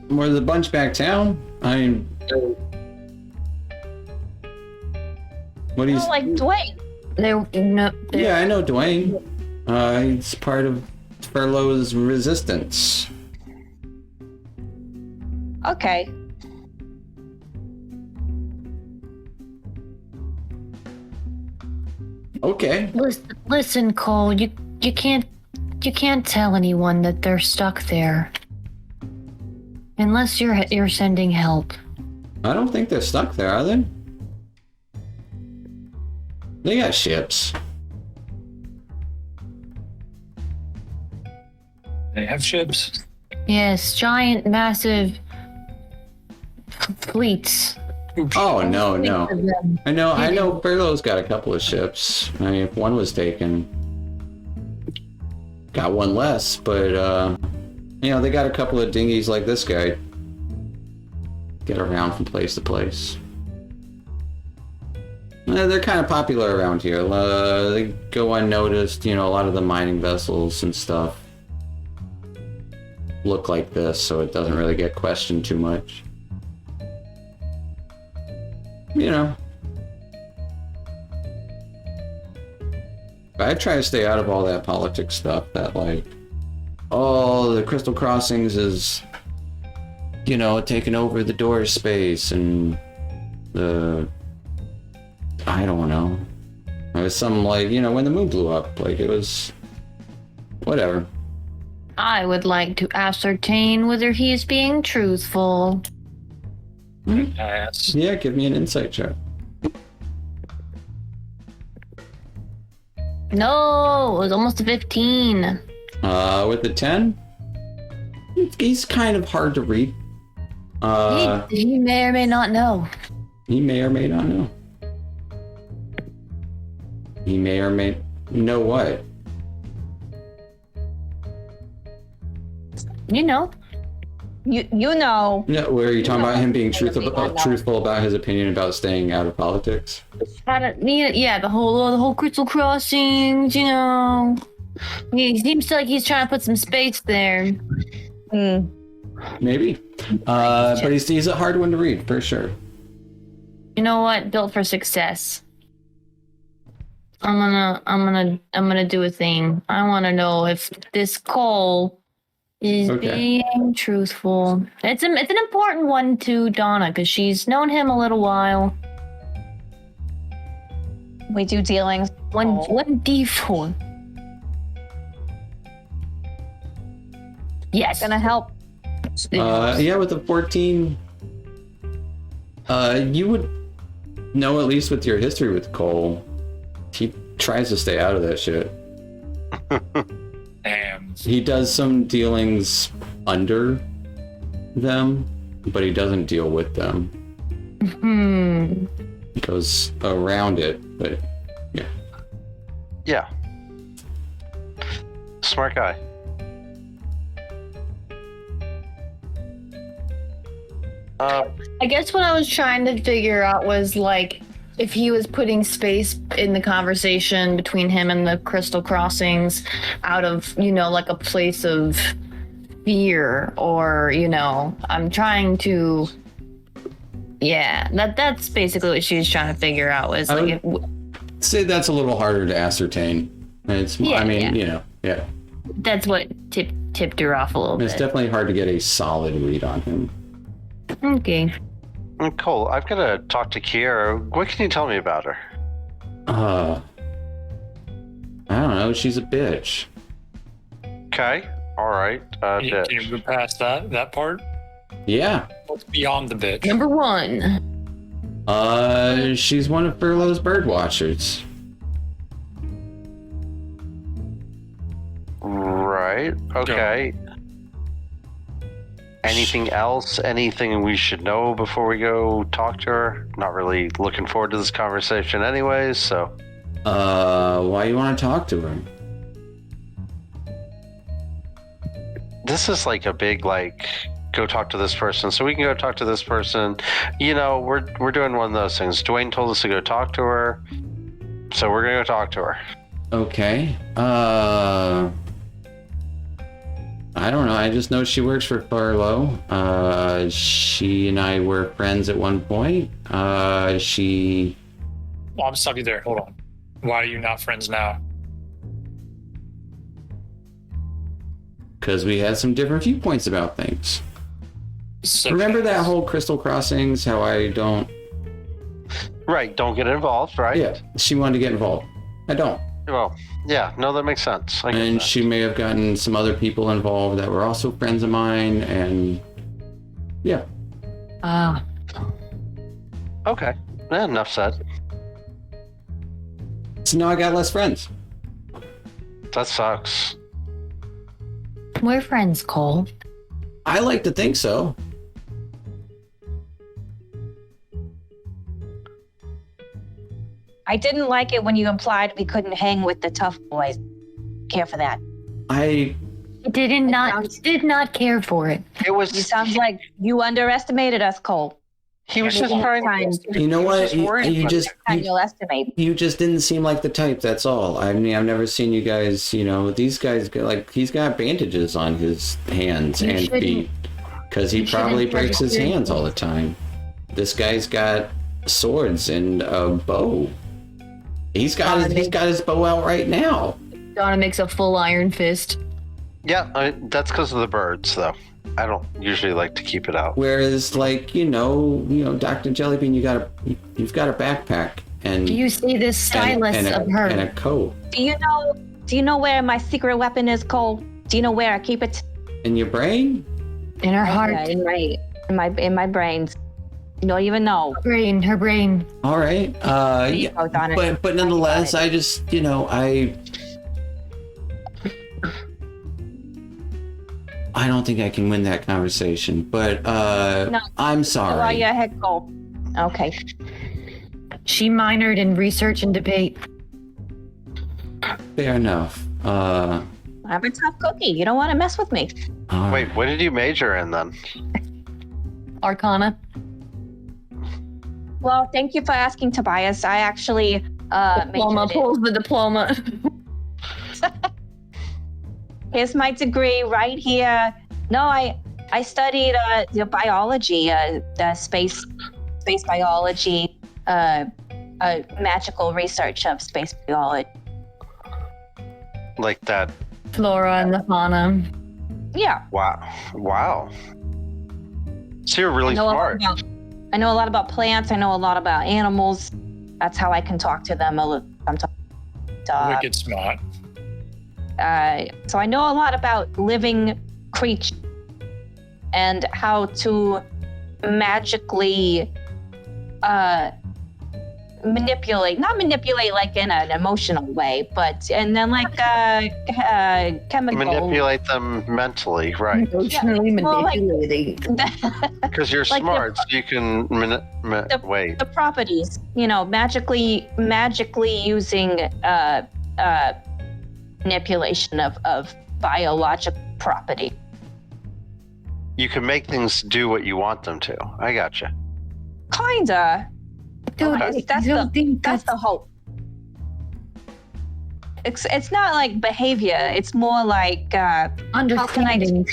Or the bunch back town? I mean, what do you? Oh, like Dwayne. Yeah, I know Dwayne. He's part of Furlough's resistance. Okay. Okay. Listen, Cole. You can't tell anyone that they're stuck there, unless you're sending help. I don't think they're stuck there, are they? They got ships. They have ships. Yes, giant, massive fleets. Oh no. Of them. I know Furlough's got a couple of ships. I mean, if one was taken, got one less, but they got a couple of dinghies like this guy. Get around from place to place. They're kind of popular around here. They go unnoticed. A lot of the mining vessels and stuff look like this, so it doesn't really get questioned too much. I try to stay out of all that politics stuff that the Crystal Crossings is, taking over the door space and I don't know. It was some when the moon blew up, it was whatever. I would like to ascertain whether he is being truthful. Yes. Yeah, give me an insight check. No, it was almost a 15. With the 10, he's kind of hard to read. He may or may not know. He may or may not know. He may or may know what? You know. No, where are you talking about him being truthful about his opinion about staying out of politics? Yeah, the whole Crystal Crossings, He seems like he's trying to put some space there. Maybe. But he's a hard one to read, for sure. You know what? Built for success. I'm gonna do a thing. I wanna know if this Cole is being truthful. It's an important one to Donna, because she's known him a little while. We do dealings. One D4. Yes. Gonna help. Yeah, with the 14, you would know, at least with your history with Cole, he tries to stay out of that shit. Damn. He does some dealings under them, but he doesn't deal with them. He goes around it, but yeah. Yeah. Smart guy. I guess what I was trying to figure out was like if he was putting space in the conversation between him and the Crystal Crossings out of, like a place of fear, or, I'm trying to. Yeah, that's basically what she was trying to figure out was like. Say that's a little harder to ascertain. It's, yeah. That's what tipped her off a little bit. It's definitely hard to get a solid read on him. Okay. Cole, I've got to talk to Kiera. What can you tell me about her? I don't know. She's a bitch. Okay. All right. Can you move past that part? Yeah. What's beyond the bitch? Number 1. She's one of Furlough's bird watchers. Right. Okay. Anything else? Anything we should know before we go talk to her? Not really looking forward to this conversation anyways, so. Why you want to talk to her? This is like a big, go talk to this person so we can go talk to this person. We're doing one of those things. Dwayne told us to go talk to her, so we're gonna go talk to her. Okay. I don't know. I just know she works for Furlough. She and I were friends at one point. Well, I'm stop you there. Hold on. Why are you not friends now? Because we had some different viewpoints about things. So Remember that whole Crystal Crossings, how I don't... Right, don't get involved, right? Yeah, she wanted to get involved. I don't. Well, yeah, no, that makes sense. I get And that. she may have gotten some other people involved that were also friends of mine, and... Yeah. Okay, enough said. So now I got less friends. That sucks. We're friends, Cole. I like to think so. I didn't like it when you implied we couldn't hang with the tough boys. Care for that. I did not care for it. It was. You sounds like you underestimated us, Cole. He was just trying. You know what? You just underestimate. You just didn't seem like the type. That's all. I mean, I've never seen you guys. These guys he's got bandages on his hands and feet because he probably breaks his hands all the time. This guy's got swords and a bow. He's got his bow out right now. Donna makes a full iron fist. Yeah, that's because of the birds, though. I don't usually like to keep it out. Whereas, Dr. Jellybean, you've got a backpack and. Do you see this stylus of her and a coat? Do you know where my secret weapon is, Cole? Do you know where I keep it? In your brain? In her heart. Yeah, in my brains. You don't even know. Her brain. All right. But nonetheless, I just I don't think I can win that conversation, but no, I'm sorry. Well, yeah, heck, Cole. Okay. She minored in research and debate. Fair enough. I'm a tough cookie. You don't want to mess with me. Wait, what did you major in then? Arcana. Well, thank you for asking, Tobias. I actually diploma pulls the diploma. Here's my degree right here. No, I studied the biology, the space biology, magical research of space biology. Like that. Flora and the fauna. Yeah. Wow. So you're really smart. I know a lot about plants. I know a lot about animals. That's how I can talk to them. Wicked smart. So I know a lot about living creatures. and how to magically not manipulate like in an emotional way, and then like chemical. Manipulate them mentally, right? Emotionally manipulating. Because you're like smart, so you can wait. The properties, magically using manipulation of biological property. You can make things do what you want them to. I gotcha. Kinda. Dude, Okay. That's the hope. It's not like behavior. It's more like understanding.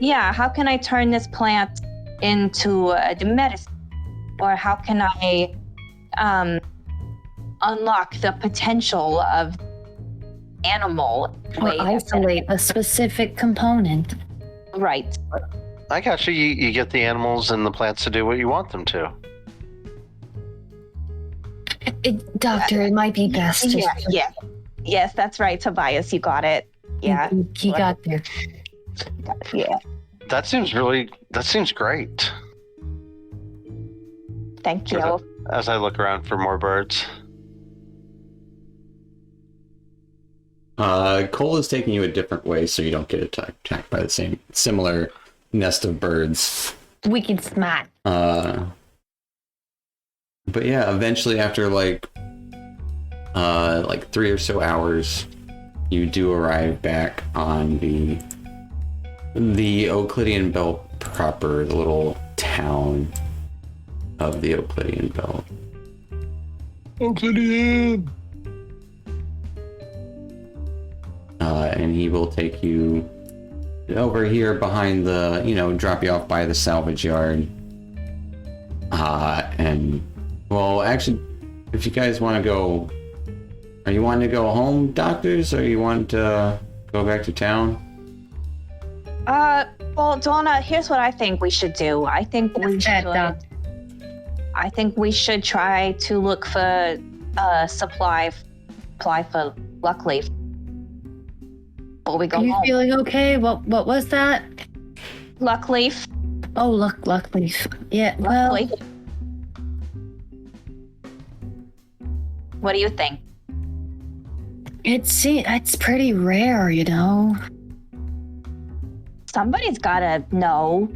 how can I turn this plant into the medicine, or how can I unlock the potential of animal? Or isolate a specific component. Right. I gotcha. You get the animals and the plants to do what you want them to. Doctor, it might be best. Yes, that's right, Tobias. You got it. Yeah. He got there. Yeah. That seems great. Thank you. As I look around for more birds. Cole is taking you a different way so you don't get attacked by the similar nest of birds. Wicked smart. But yeah, eventually after like 3 or so hours, you do arrive back on the Oclidean Belt proper, the little town of the Oclidean Belt. Oclidean! And he will take you over here behind drop you off by the salvage yard. And, well, actually, if you guys want to go, are you wanting to go home, doctors, or you want to go back to town? Well, Donna, here's what I think we should do. I think we should try to look for supply for Luckleaf before we go Are you home. feeling okay? What was that? Luckleaf. Oh, Luckleaf. Yeah, well... Luckleaf. What do you think? It's pretty rare, Somebody's gotta know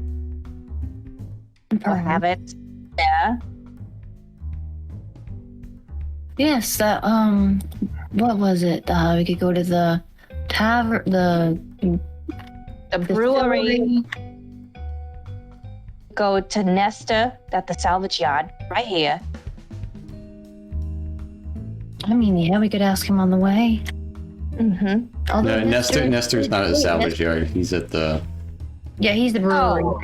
or have it. Yeah. Yes, that, what was it? We could go to the tavern, The brewery. Go to Nesta at the salvage yard, right here. I mean, yeah, we could ask him on the way. Mm-hmm. No, Nestor's not at the salvage yard. He's at the... Yeah, he's the brewery. Oh.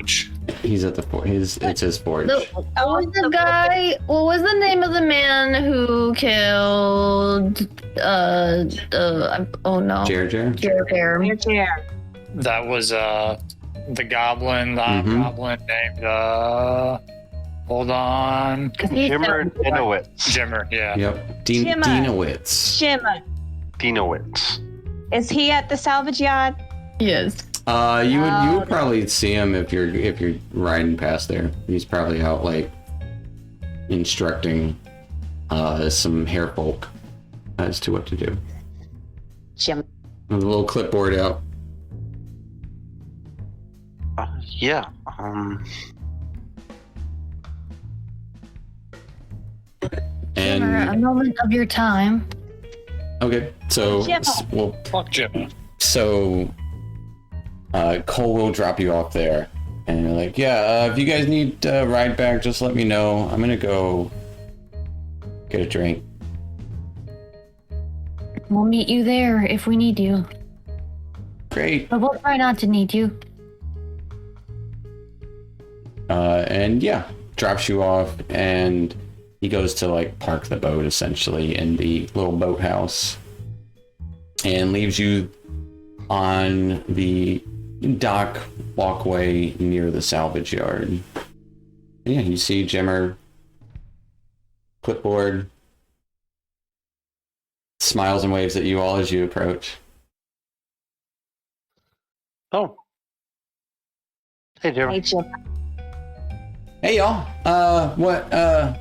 He's at the forge. It's his forge. What was the name of the man who killed, oh no. Jer. That was, the goblin, named, hold on. Jimmer Dinowitz. Jimmer, yeah. Yep. Jimmer. Dinowitz. Jimmer. Dinowitz. Is he at the salvage yard? Yes. You would probably see him if you're riding past there. He's probably out like instructing some hair folk as to what to do. Jim. With a little clipboard out. Yeah. And A moment of your time. okay, so Fuck Jimmer. So Cole will drop you off there, and you're like, yeah, if you guys need a ride back, just let me know. I'm gonna go get a drink. We'll meet you there if we need you. Great. But we'll try not to need you. And yeah, drops you off, and he goes to like park the boat essentially in the little boathouse, and leaves you on the dock walkway near the salvage yard. And yeah, you see Jimmer, clipboard, smiles and waves at you all as you approach. Oh. Hey, Jim. Hey, Jim. Hey, y'all. What are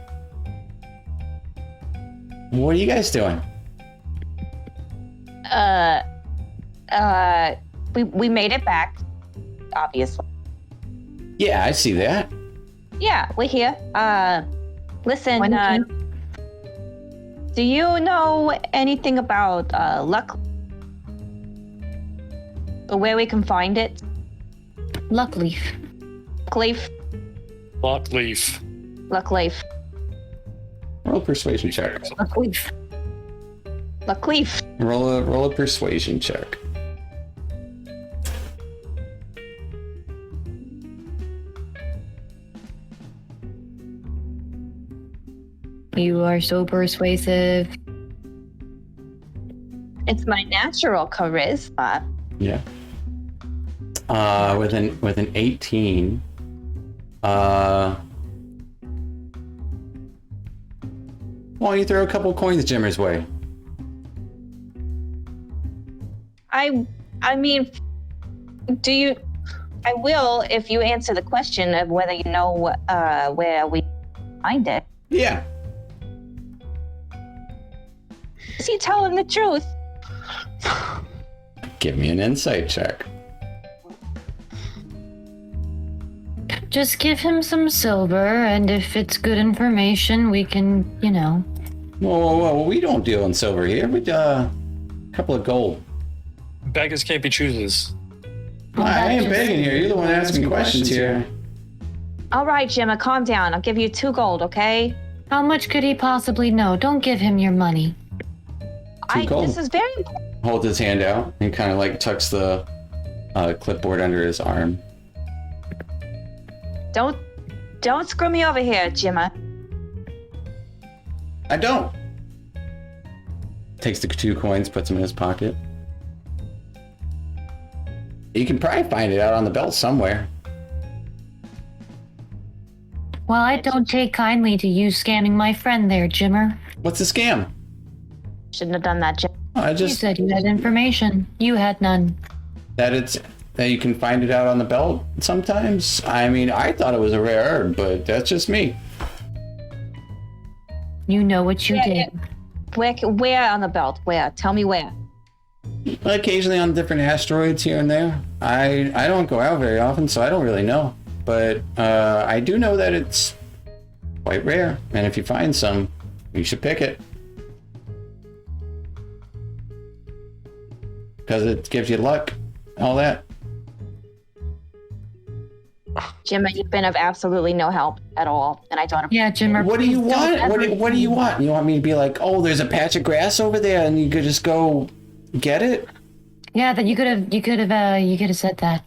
you guys doing? We made it back, obviously. Yeah, I see that. Yeah, we're here. Listen, do you know anything about luck? Or where we can find it? Luckleaf. Luckleaf. Lockleaf. Luckleaf. Roll a persuasion check. Luckleaf. Luckleaf. Roll a persuasion check. You are so persuasive. It's my natural charisma. Yeah. With an 18. Why don't you throw a couple coins Jimmer's way? I mean, I will if you answer the question of whether you know where we find it. Yeah. Is he telling the truth? Give me an insight check. Just give him some silver, and if it's good information, we can, Whoa. We don't deal in silver here. We a couple of gold. Beggars can't be choosers. I ain't begging here. You're the one asking questions here. All right, Gemma, calm down. I'll give you 2 gold, okay? How much could he possibly know? Don't give him your money. Gold. This is very important. Holds his hand out and kind of like tucks the clipboard under his arm. Don't screw me over here, Gemma. I don't. Takes the 2 coins, puts them in his pocket. You can probably find it out on the belt somewhere. Well, I don't take kindly to you scamming my friend there, Jimmer. What's the scam? Shouldn't have done that, Gemma. You said you had information. You had none. That you can find it out on the belt sometimes. I mean, I thought it was a rare herb, but that's just me. You know what you did. Where on the belt? Where? Tell me where. Occasionally on different asteroids here and there. I don't go out very often, so I don't really know. But I do know that it's quite rare, and if you find some, you should pick it. Because it gives you luck, all that. Gemma, you've been of absolutely no help at all, and I don't. Yeah, Jimmer. What do you want? What do you want? You want me to be like, oh, there's a patch of grass over there, and you could just go get it? Yeah, that you could have said that.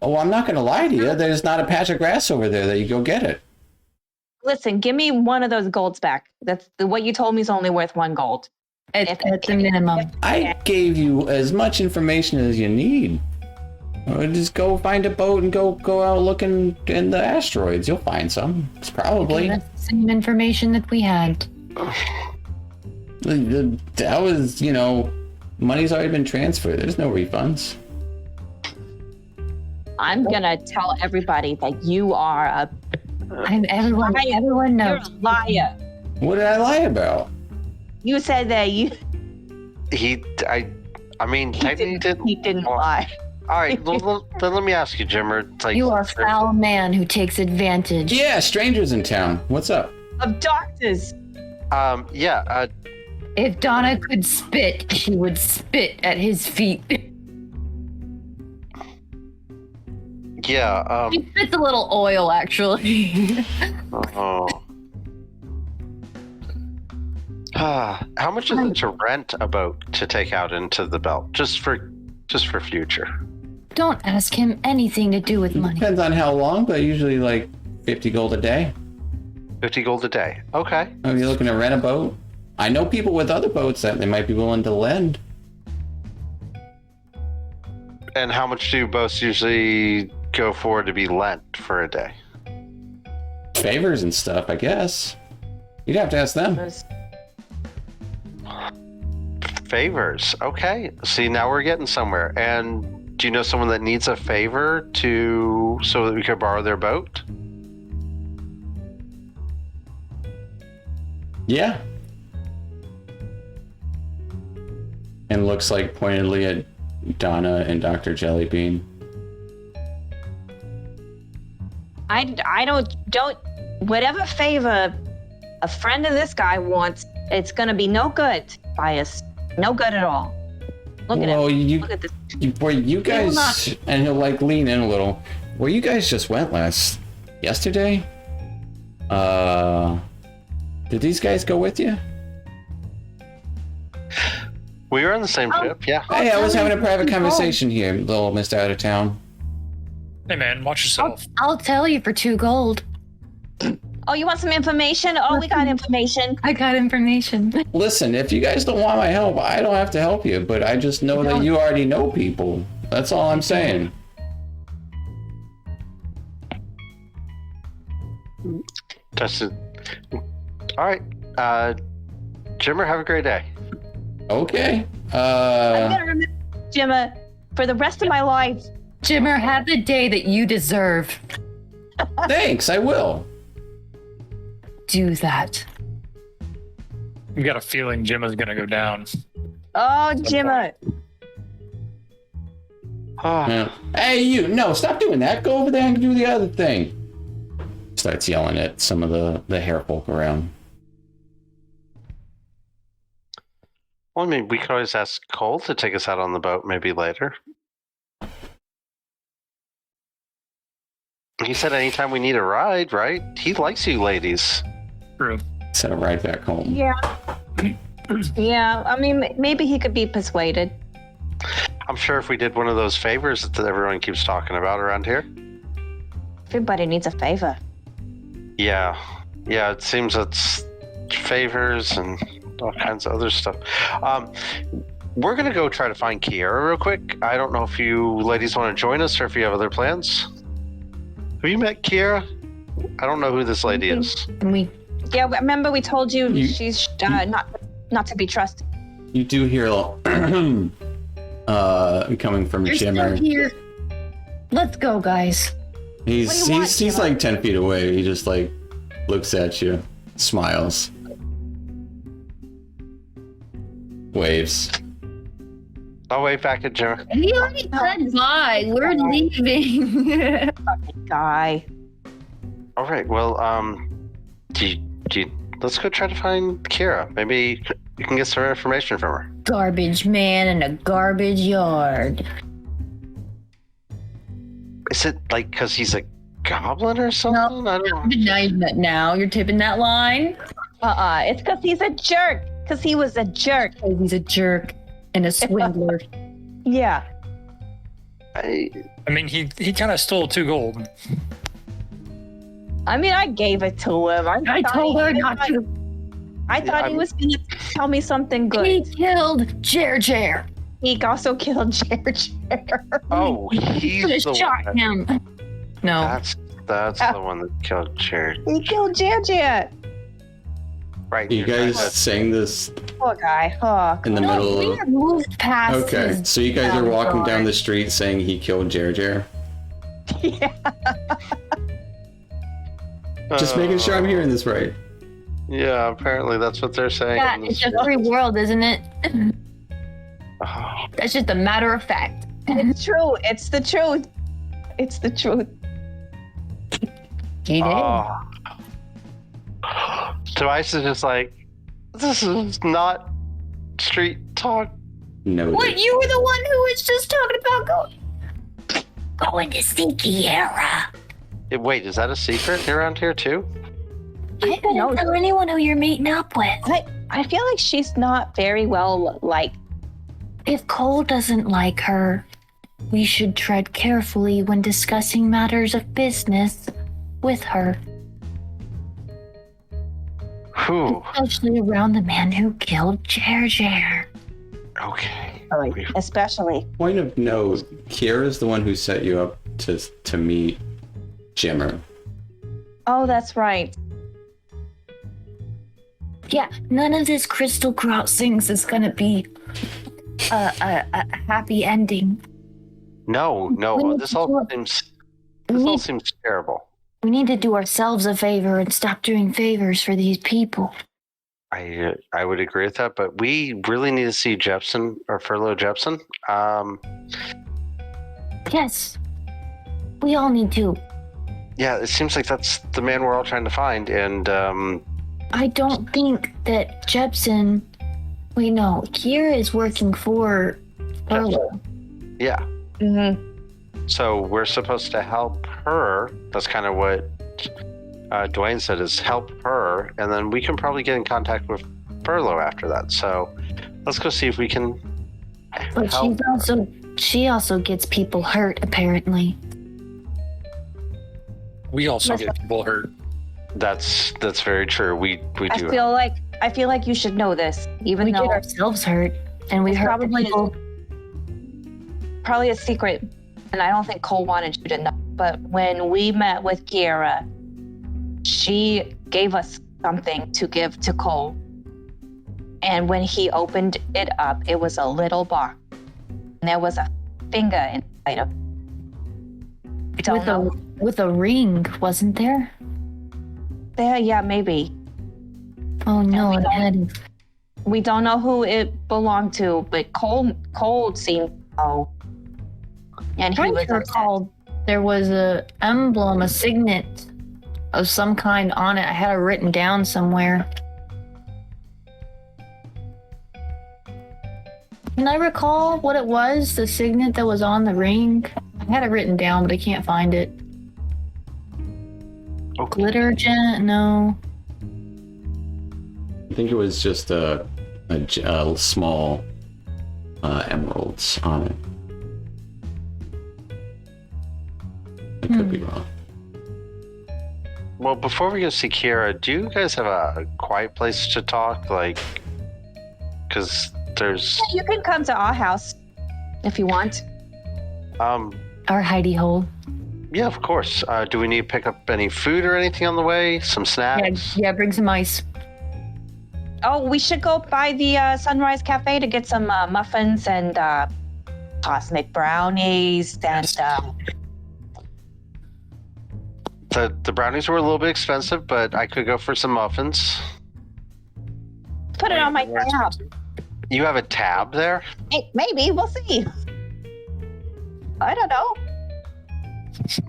Oh, I'm not gonna lie to you. There's not a patch of grass over there that you go get it. Listen, give me one of those golds back. What you told me is only worth 1 gold. At the minimum. I gave you as much information as you need. Just go find a boat and go out looking in the asteroids. You'll find some. It's probably. That's the same information that we had. That was, money's already been transferred. There's no refunds. I'm gonna tell everybody that you are everyone knows. You're a liar. What did I lie about? You said that technically didn't. He didn't lie. All right, then let me ask you, Jimmer. It's like, You are a foul man who takes advantage. Yeah, strangers in town. What's up? Of doctors. If Donna could spit, she would spit at his feet. Yeah. He spits a little oil, actually. Oh. How much is it to rent a boat to take out into the belt, just for future? Don't ask him anything to do with money. Depends on how long, but usually like 50 gold a day. 50 gold a day. Okay. Are you looking to rent a boat? I know people with other boats that they might be willing to lend. And how much do boats usually go for to be lent for a day? Favors and stuff, I guess. You'd have to ask them. Favors. Okay. See, now we're getting somewhere. And do you know someone that needs a favor so that we could borrow their boat? Yeah. And looks like pointedly at Donna and Dr. Jellybean. I don't whatever favor a friend of this guy wants, it's gonna be no good, Bias. No good at all. Look at him. Look at this. Where you guys, and he'll like lean in a little. Where you guys just went yesterday? Did these guys go with you? We were on the same trip, yeah. Hey, I was having a private conversation here, little Mr. Out of Town. Hey man, watch yourself. I'll tell you for 2 gold. Oh, you want some information? Oh, we got information. I got information. Listen, if you guys don't want my help, I don't have to help you, but I just know that you already know people. That's all I'm saying. Justin. All right. Jimmer, have a great day. Okay. I'm gonna remember Jimmer for the rest of my life. Jimmer, have the day that you deserve. Thanks, I will. Do that. You got a feeling Jimma's gonna go down. Oh, Jimmer. Hey, you! No, stop doing that. Go over there and do the other thing. Starts yelling at some of the hair folk around. Well, I mean, we could always ask Cole to take us out on the boat maybe later. He said anytime we need a ride, right? He likes you ladies. True. Set a ride back home. Yeah. Yeah, I mean, maybe he could be persuaded. I'm sure if we did one of those favors that everyone keeps talking about around here. Everybody needs a favor. Yeah, it seems it's favors and all kinds of other stuff. We're going to go try to find Kiara real quick. I don't know if you ladies want to join us or if you have other plans. Have you met Kiara? I don't know who this lady is. Yeah, remember we told you she's not to be trusted. You do hear coming from You're Jimmer. still here. Let's go, guys. He's like 10 feet away. He just like looks at you, smiles, waves. I'll wave back at Jimmer. He already said bye. We're leaving. Guy. All right. Well, let's go try to find Kiara. Maybe you can get some information from her. Garbage man in a garbage yard. Is it like because he's a goblin or something? No. I don't know. Now you're tipping that line. It's because he's a jerk. Because he was a jerk. He's a jerk and a swindler. Yeah. I mean, he kind of stole 2 gold. I mean, I gave it to him. I told her not to. I thought he was going to tell me something good. He killed Jer. He also killed Jer. Oh, he's the shot one. him. No. That's the one that killed Jared. He killed Jer. Right. You guys saying this Poor guy. Oh, in the middle We of... moved past. Okay, so you guys are walking down the street saying he killed Jer. Yeah. Just making sure I'm hearing this right. Yeah, apparently that's what they're saying. Yeah, it's a free world, isn't it? Oh. That's just a matter of fact. It's true. It's the truth. It's the truth. He did. Tobias is just like, this is not street talk. No. What? You were the one who was just talking about going to see Kiara. Wait, is that a secret around here too? I don't know anyone who you're meeting up with. I feel like she's not very well liked. If Cole doesn't like her, we should tread carefully when discussing matters of business with her. Who? Especially around the man who killed Jer. Okay. Especially. Point of note, Kiara's the one who set you up to meet Jimmer. Oh, that's right. Yeah, none of this Crystal Crossings is gonna be a happy ending. No. This all seems terrible. We need to do ourselves a favor and stop doing favors for these people. I would agree with that, but we really need to see Jepson or Furlough Jepson. Yes, we all need to. Yeah, it seems like that's the man we're all trying to find, and I don't think that Jepson. Wait, no, Kira is working for Furlough. Yeah. Mm-hmm. So we're supposed to help her. That's kind of what Dwayne said, is help her, and then we can probably get in contact with Furlough after that. So let's go see if we can But help she also gets people hurt, apparently. We also get people hurt. That's very true. We do. I feel like you should know this, even We though get ourselves hurt, and we it's hurt people. probably a secret, and I don't think Cole wanted you to know. But when we met with Kira, she gave us something to give to Cole. And when he opened it up, it was a little box. And there was a finger inside of it. With a ring, wasn't there? There, yeah, maybe. Oh no, we it don't- had. We don't know who it belonged to, but Cole seemed to know. And he I was recall there was a emblem, a signet of some kind on it. I had it written down somewhere. Can I recall what it was? The signet that was on the ring? I had it written down, but I can't find it. Okay. Glitter gent? No. I think it was just a small emeralds on it. I could be wrong. Well, before we go see Kira, do you guys have a quiet place to talk? Like, because there's You can come to our house if you want. Our hidey hole. Yeah, of course. Do we need to pick up any food or anything on the way? Some snacks? Yeah, bring some ice. Oh, we should go by the Sunrise Cafe to get some muffins and cosmic brownies and The brownies were a little bit expensive, but I could go for some muffins. put it on my tab. You have a tab there? Maybe, we'll see. I don't know.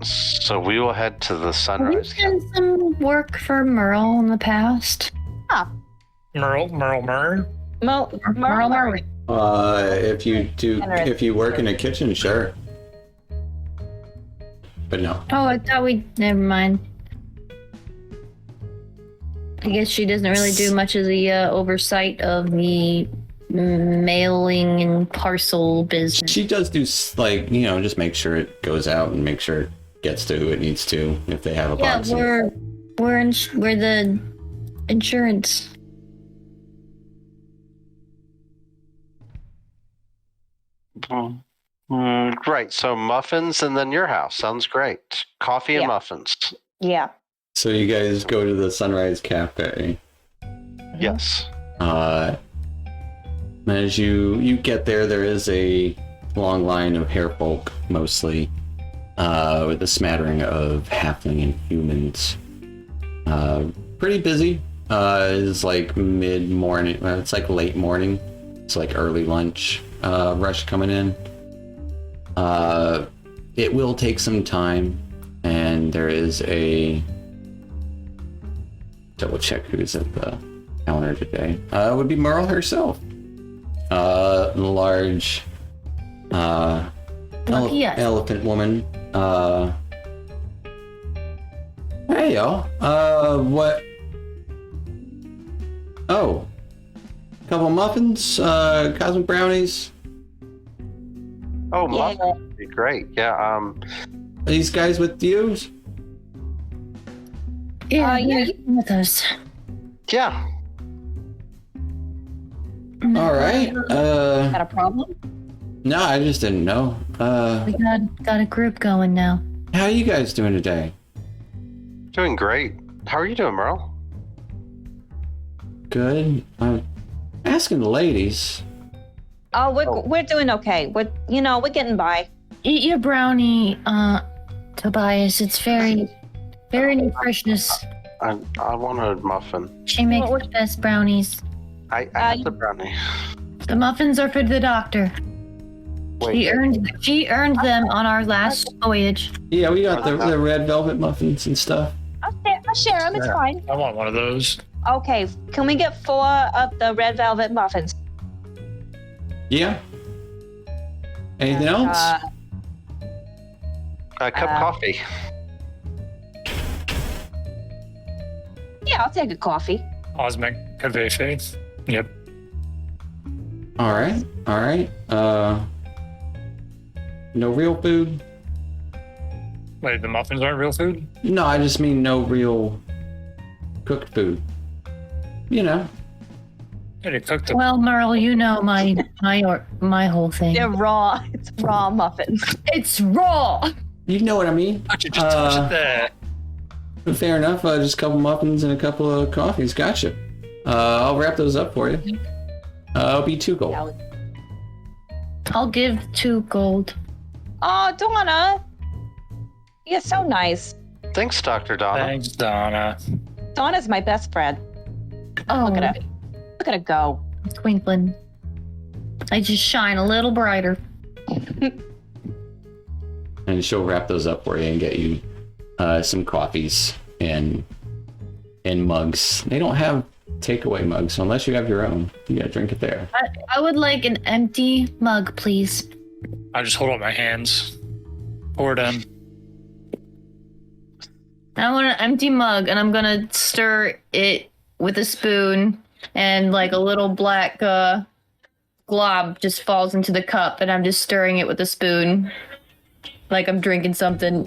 So we will head to the We've Sunrise. done some work for Merle in the past. Merle. Merle. If you work in a kitchen, sure. But no. Oh, I thought never mind. I guess she doesn't really do much of the oversight of the mailing and parcel business. She does do just make sure it goes out and make sure it gets to who it needs to if they have a Yeah, box. we're the insurance. Right, so muffins and then your house. Sounds great. Coffee and Yeah. muffins. Yeah. So you guys go to the Sunrise Cafe. Yes. As you get there is a long line of hairfolk, mostly, with a smattering of halfling and humans. Pretty busy. It's like mid-morning. It's like late morning. It's like early lunch rush coming in. It will take some time, and there is a double check who's at the counter today. It would be Merle herself. Large Yes. elephant woman. Hey y'all. What? Oh, couple muffins, cosmic brownies. Oh, Yeah. muffins would be great. Yeah. Are these guys with you? Yeah, yeah. you're with us. Yeah. All right. Got a problem? No, I just didn't know. We got a group going now. How are you guys doing today? Doing great. How are you doing, Merle? Good. I'm asking the ladies. Oh, we're doing okay. We're getting by. Eat your brownie, Tobias. It's very nutritious. I want a muffin. She makes the best brownies. I had the brownie. The muffins are for the doctor. Wait, She earned them on our last voyage. Yeah, we got the red velvet muffins and stuff. I'll share them. It's fine. I want one of those. Okay, can we get 4 of the red velvet muffins? Yeah. Anything else? a cup of coffee. Yeah, I'll take a coffee. Osmic Cavefe. Yep. All right. No real food? Wait, the muffins aren't real food? No, I just mean no real cooked food. You know. Yeah, they cooked them. Well, Merle, you know my whole thing. They're raw. It's raw muffins. It's raw. You know what I mean. Why don't you just touch it there? Fair enough. Just a couple muffins and a couple of coffees. Gotcha. I'll wrap those up for you. I'll be 2 gold. I'll give 2 gold. Oh, Donna. You're so nice. Thanks, Dr. Donna. Thanks, Donna. Donna's my best friend. Oh, Look at her. Look at her go. twinkling. I just shine a little brighter. And she'll wrap those up for you and get you some coffees and mugs. They don't have takeaway mugs, so unless you have your own, you gotta drink it there. I would like an empty mug, please. I just hold up my hands. Pour it in. I want an empty mug, and I'm gonna stir it with a spoon, and like a little black glob just falls into the cup, and I'm just stirring it with a spoon, like I'm drinking something.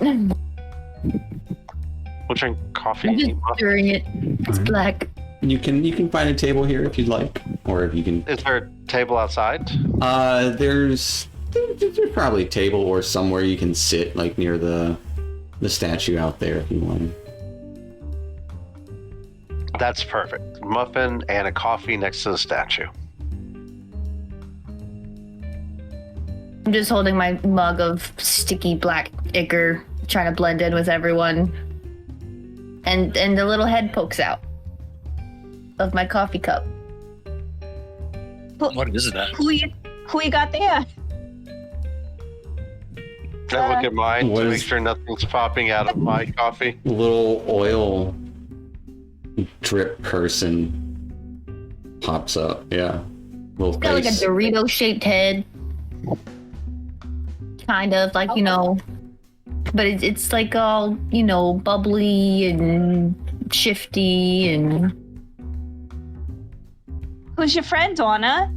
We'll drink coffee. I'm just stirring it. It's black. You can find a table here if you'd like, or if you can. Is there a table outside? There's probably a table or somewhere you can sit, like near the statue out there if you want. That's perfect. Muffin and a coffee next to the statue. I'm just holding my mug of sticky black ichor, trying to blend in with everyone. And the little head pokes out of my coffee cup. What is that? Who you got there? I look at mine what to is- make sure nothing's popping out of my coffee. Little oil drip person pops up. Yeah, little Got like a face. Dorito shaped head. Kind of like, you know, but it's like all, you know, bubbly and shifty and Who's your friend, Donna?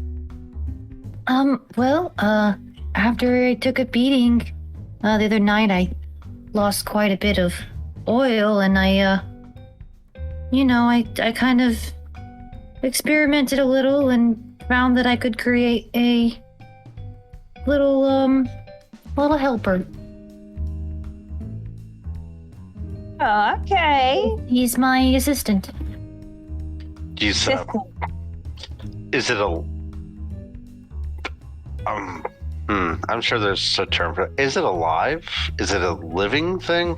well, after I took a beating the other night, I lost quite a bit of oil, and I kind of experimented a little and found that I could create a little helper. Okay. He's my assistant. Is it a... I'm sure there's a term for it. Is it alive? Is it a living thing?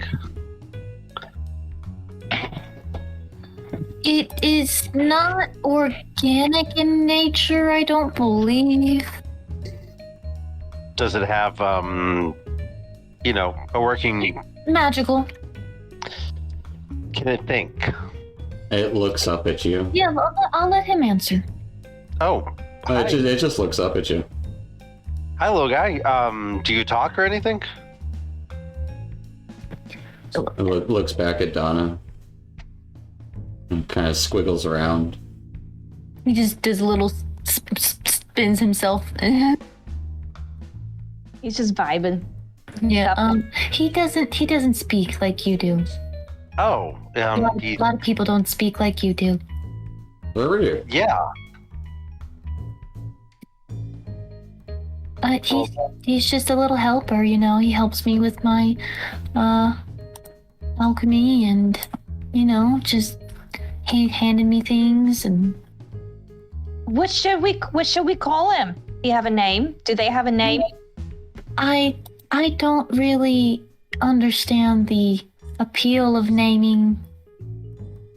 It is not organic in nature, I don't believe. Does it have, a working... Magical. Can it think? It looks up at you. Yeah, I'll let him answer. Oh, It just looks up at you. hi, little guy. Do you talk or anything? It looks back at Donna and kind of squiggles around. He just does a little spins himself. He's just vibing. Yeah. He doesn't speak like you do. Oh, A lot of people don't speak like you do. Where were you? yeah. But he's just a little helper, you know. He helps me with my alchemy, and just he handed me things. And What should we call him? Do you have a name? Do they have a name? I I don't really understand the appeal of naming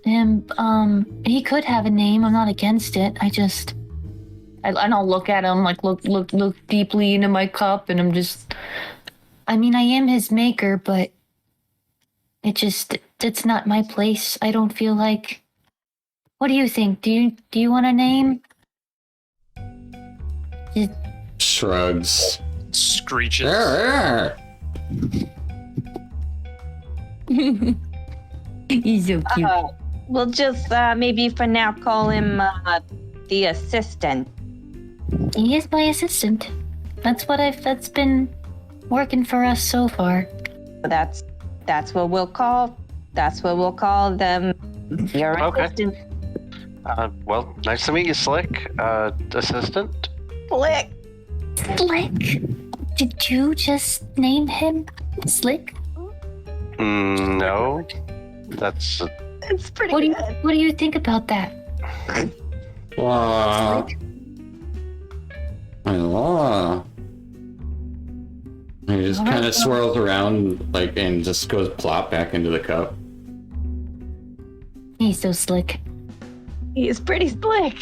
him. He could have a name. I'm not against it. I don't look at him, like look deeply into my cup, and I am his maker, but it's not my place. I don't feel like. What do you think? Do you want a name? Shrugs. Screeches. He's so cute. We'll just maybe for now call him the assistant. He is my assistant. That's been working for us so far. That's what we'll call them. Your assistant. Well, nice to meet you, Slick. Assistant. Slick. Slick? Did you just name him Slick? No. That's... It's pretty good. What do you think about that? Wow. He just kind of swirls around, and just goes plop back into the cup. He's so slick. He is pretty slick.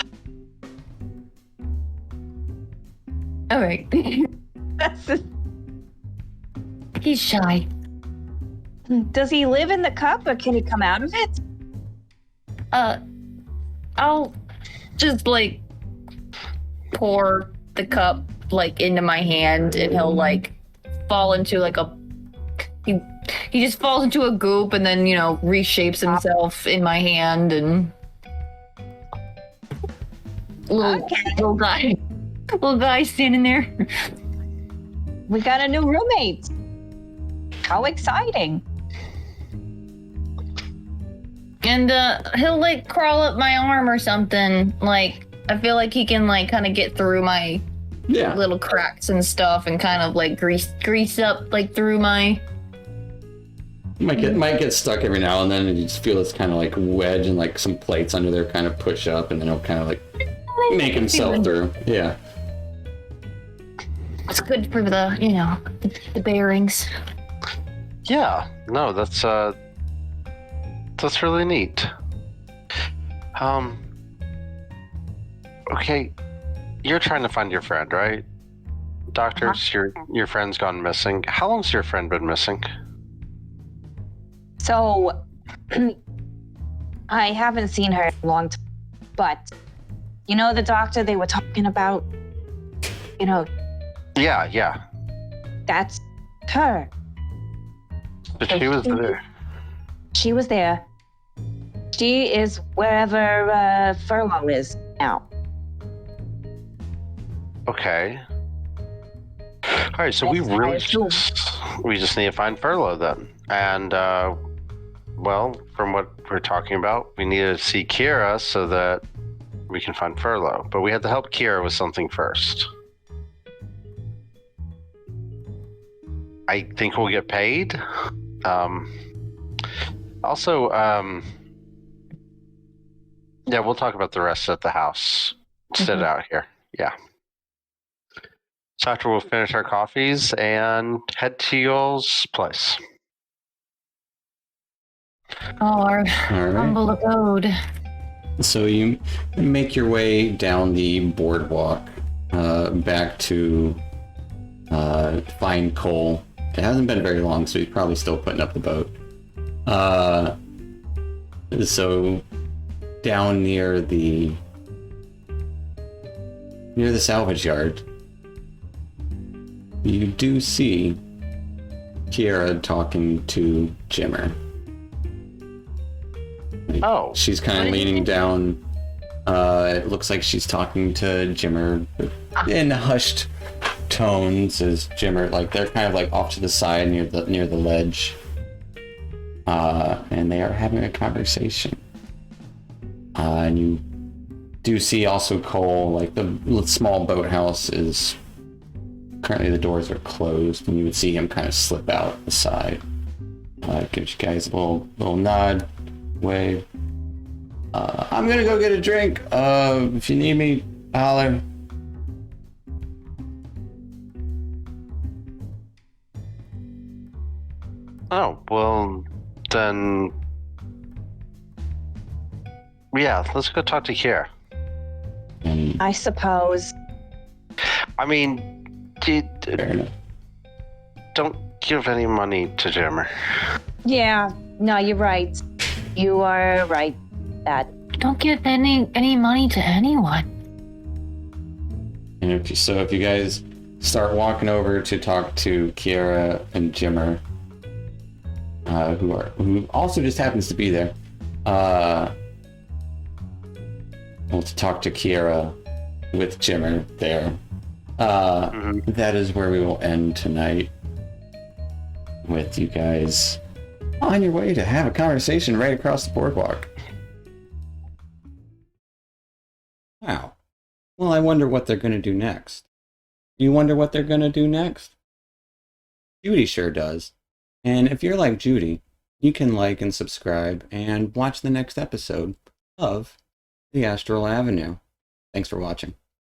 All right. He's shy. Does he live in the cup, or can he come out of it? I'll just pour the cup into my hand, and he'll fall into he just falls into a goop, and then reshapes himself in my hand, and little guy standing there. We got a new roommate. How exciting. And he'll crawl up my arm or something. I feel like he can kind of get through my little cracks and stuff, and kind of grease up through my. Might get stuck every now and then, and you just feel this kind of wedge and some plates under there kind of push up, and then he'll kind of make himself through. Yeah. It's good for the the bearings. Yeah. No, that's really neat. Okay, you're trying to find your friend, right? Doctors, your friend's gone missing. How long's your friend been missing? So, I haven't seen her in a long time, but the doctor they were talking about? Yeah. That's her. But she was there. She was there. She is wherever Furlough is now. Okay. All right, so we just need to find Furlough then. And, from what we're talking about, we need to see Kira so that we can find Furlough. But we had to help Kira with something first. I think we'll get paid. Also, we'll talk about the rest at the house. Sit out here. Yeah. So after we'll finish our coffees and head to y'all's place. Our humble abode. So you make your way down the boardwalk back to find Cole. It hasn't been very long, so he's probably still putting up the boat. So down near the salvage yard, you do see Kiera talking to Jimmer. Oh. She's kind of leaning down. It looks like she's talking to Jimmer in hushed tones as Jimmer, they're kind of off to the side near the ledge. And they are having a conversation. And you do see also Cole, the small boathouse is currently, the doors are closed, and you would see him kind of slip out the side. Gives you guys a little nod, wave. I'm gonna go get a drink. If you need me, holler. Oh, well, then... Yeah, let's go talk to Kiera. I suppose. I mean, don't give any money to Jammer. Yeah, no, you're right. You are right. That. Don't give any money to anyone. And if you guys start walking over to talk to Kiera and Jimmer, who also just happens to be there, well, to talk to Kiera with Jimmer there. That is where we will end tonight, with you guys on your way to have a conversation right across the boardwalk. Wow. Well, I wonder what they're going to do next. You wonder what they're going to do next? Judy sure does. And if you're like Judy, you can like and subscribe and watch the next episode of The Astral Avenue. Thanks for watching.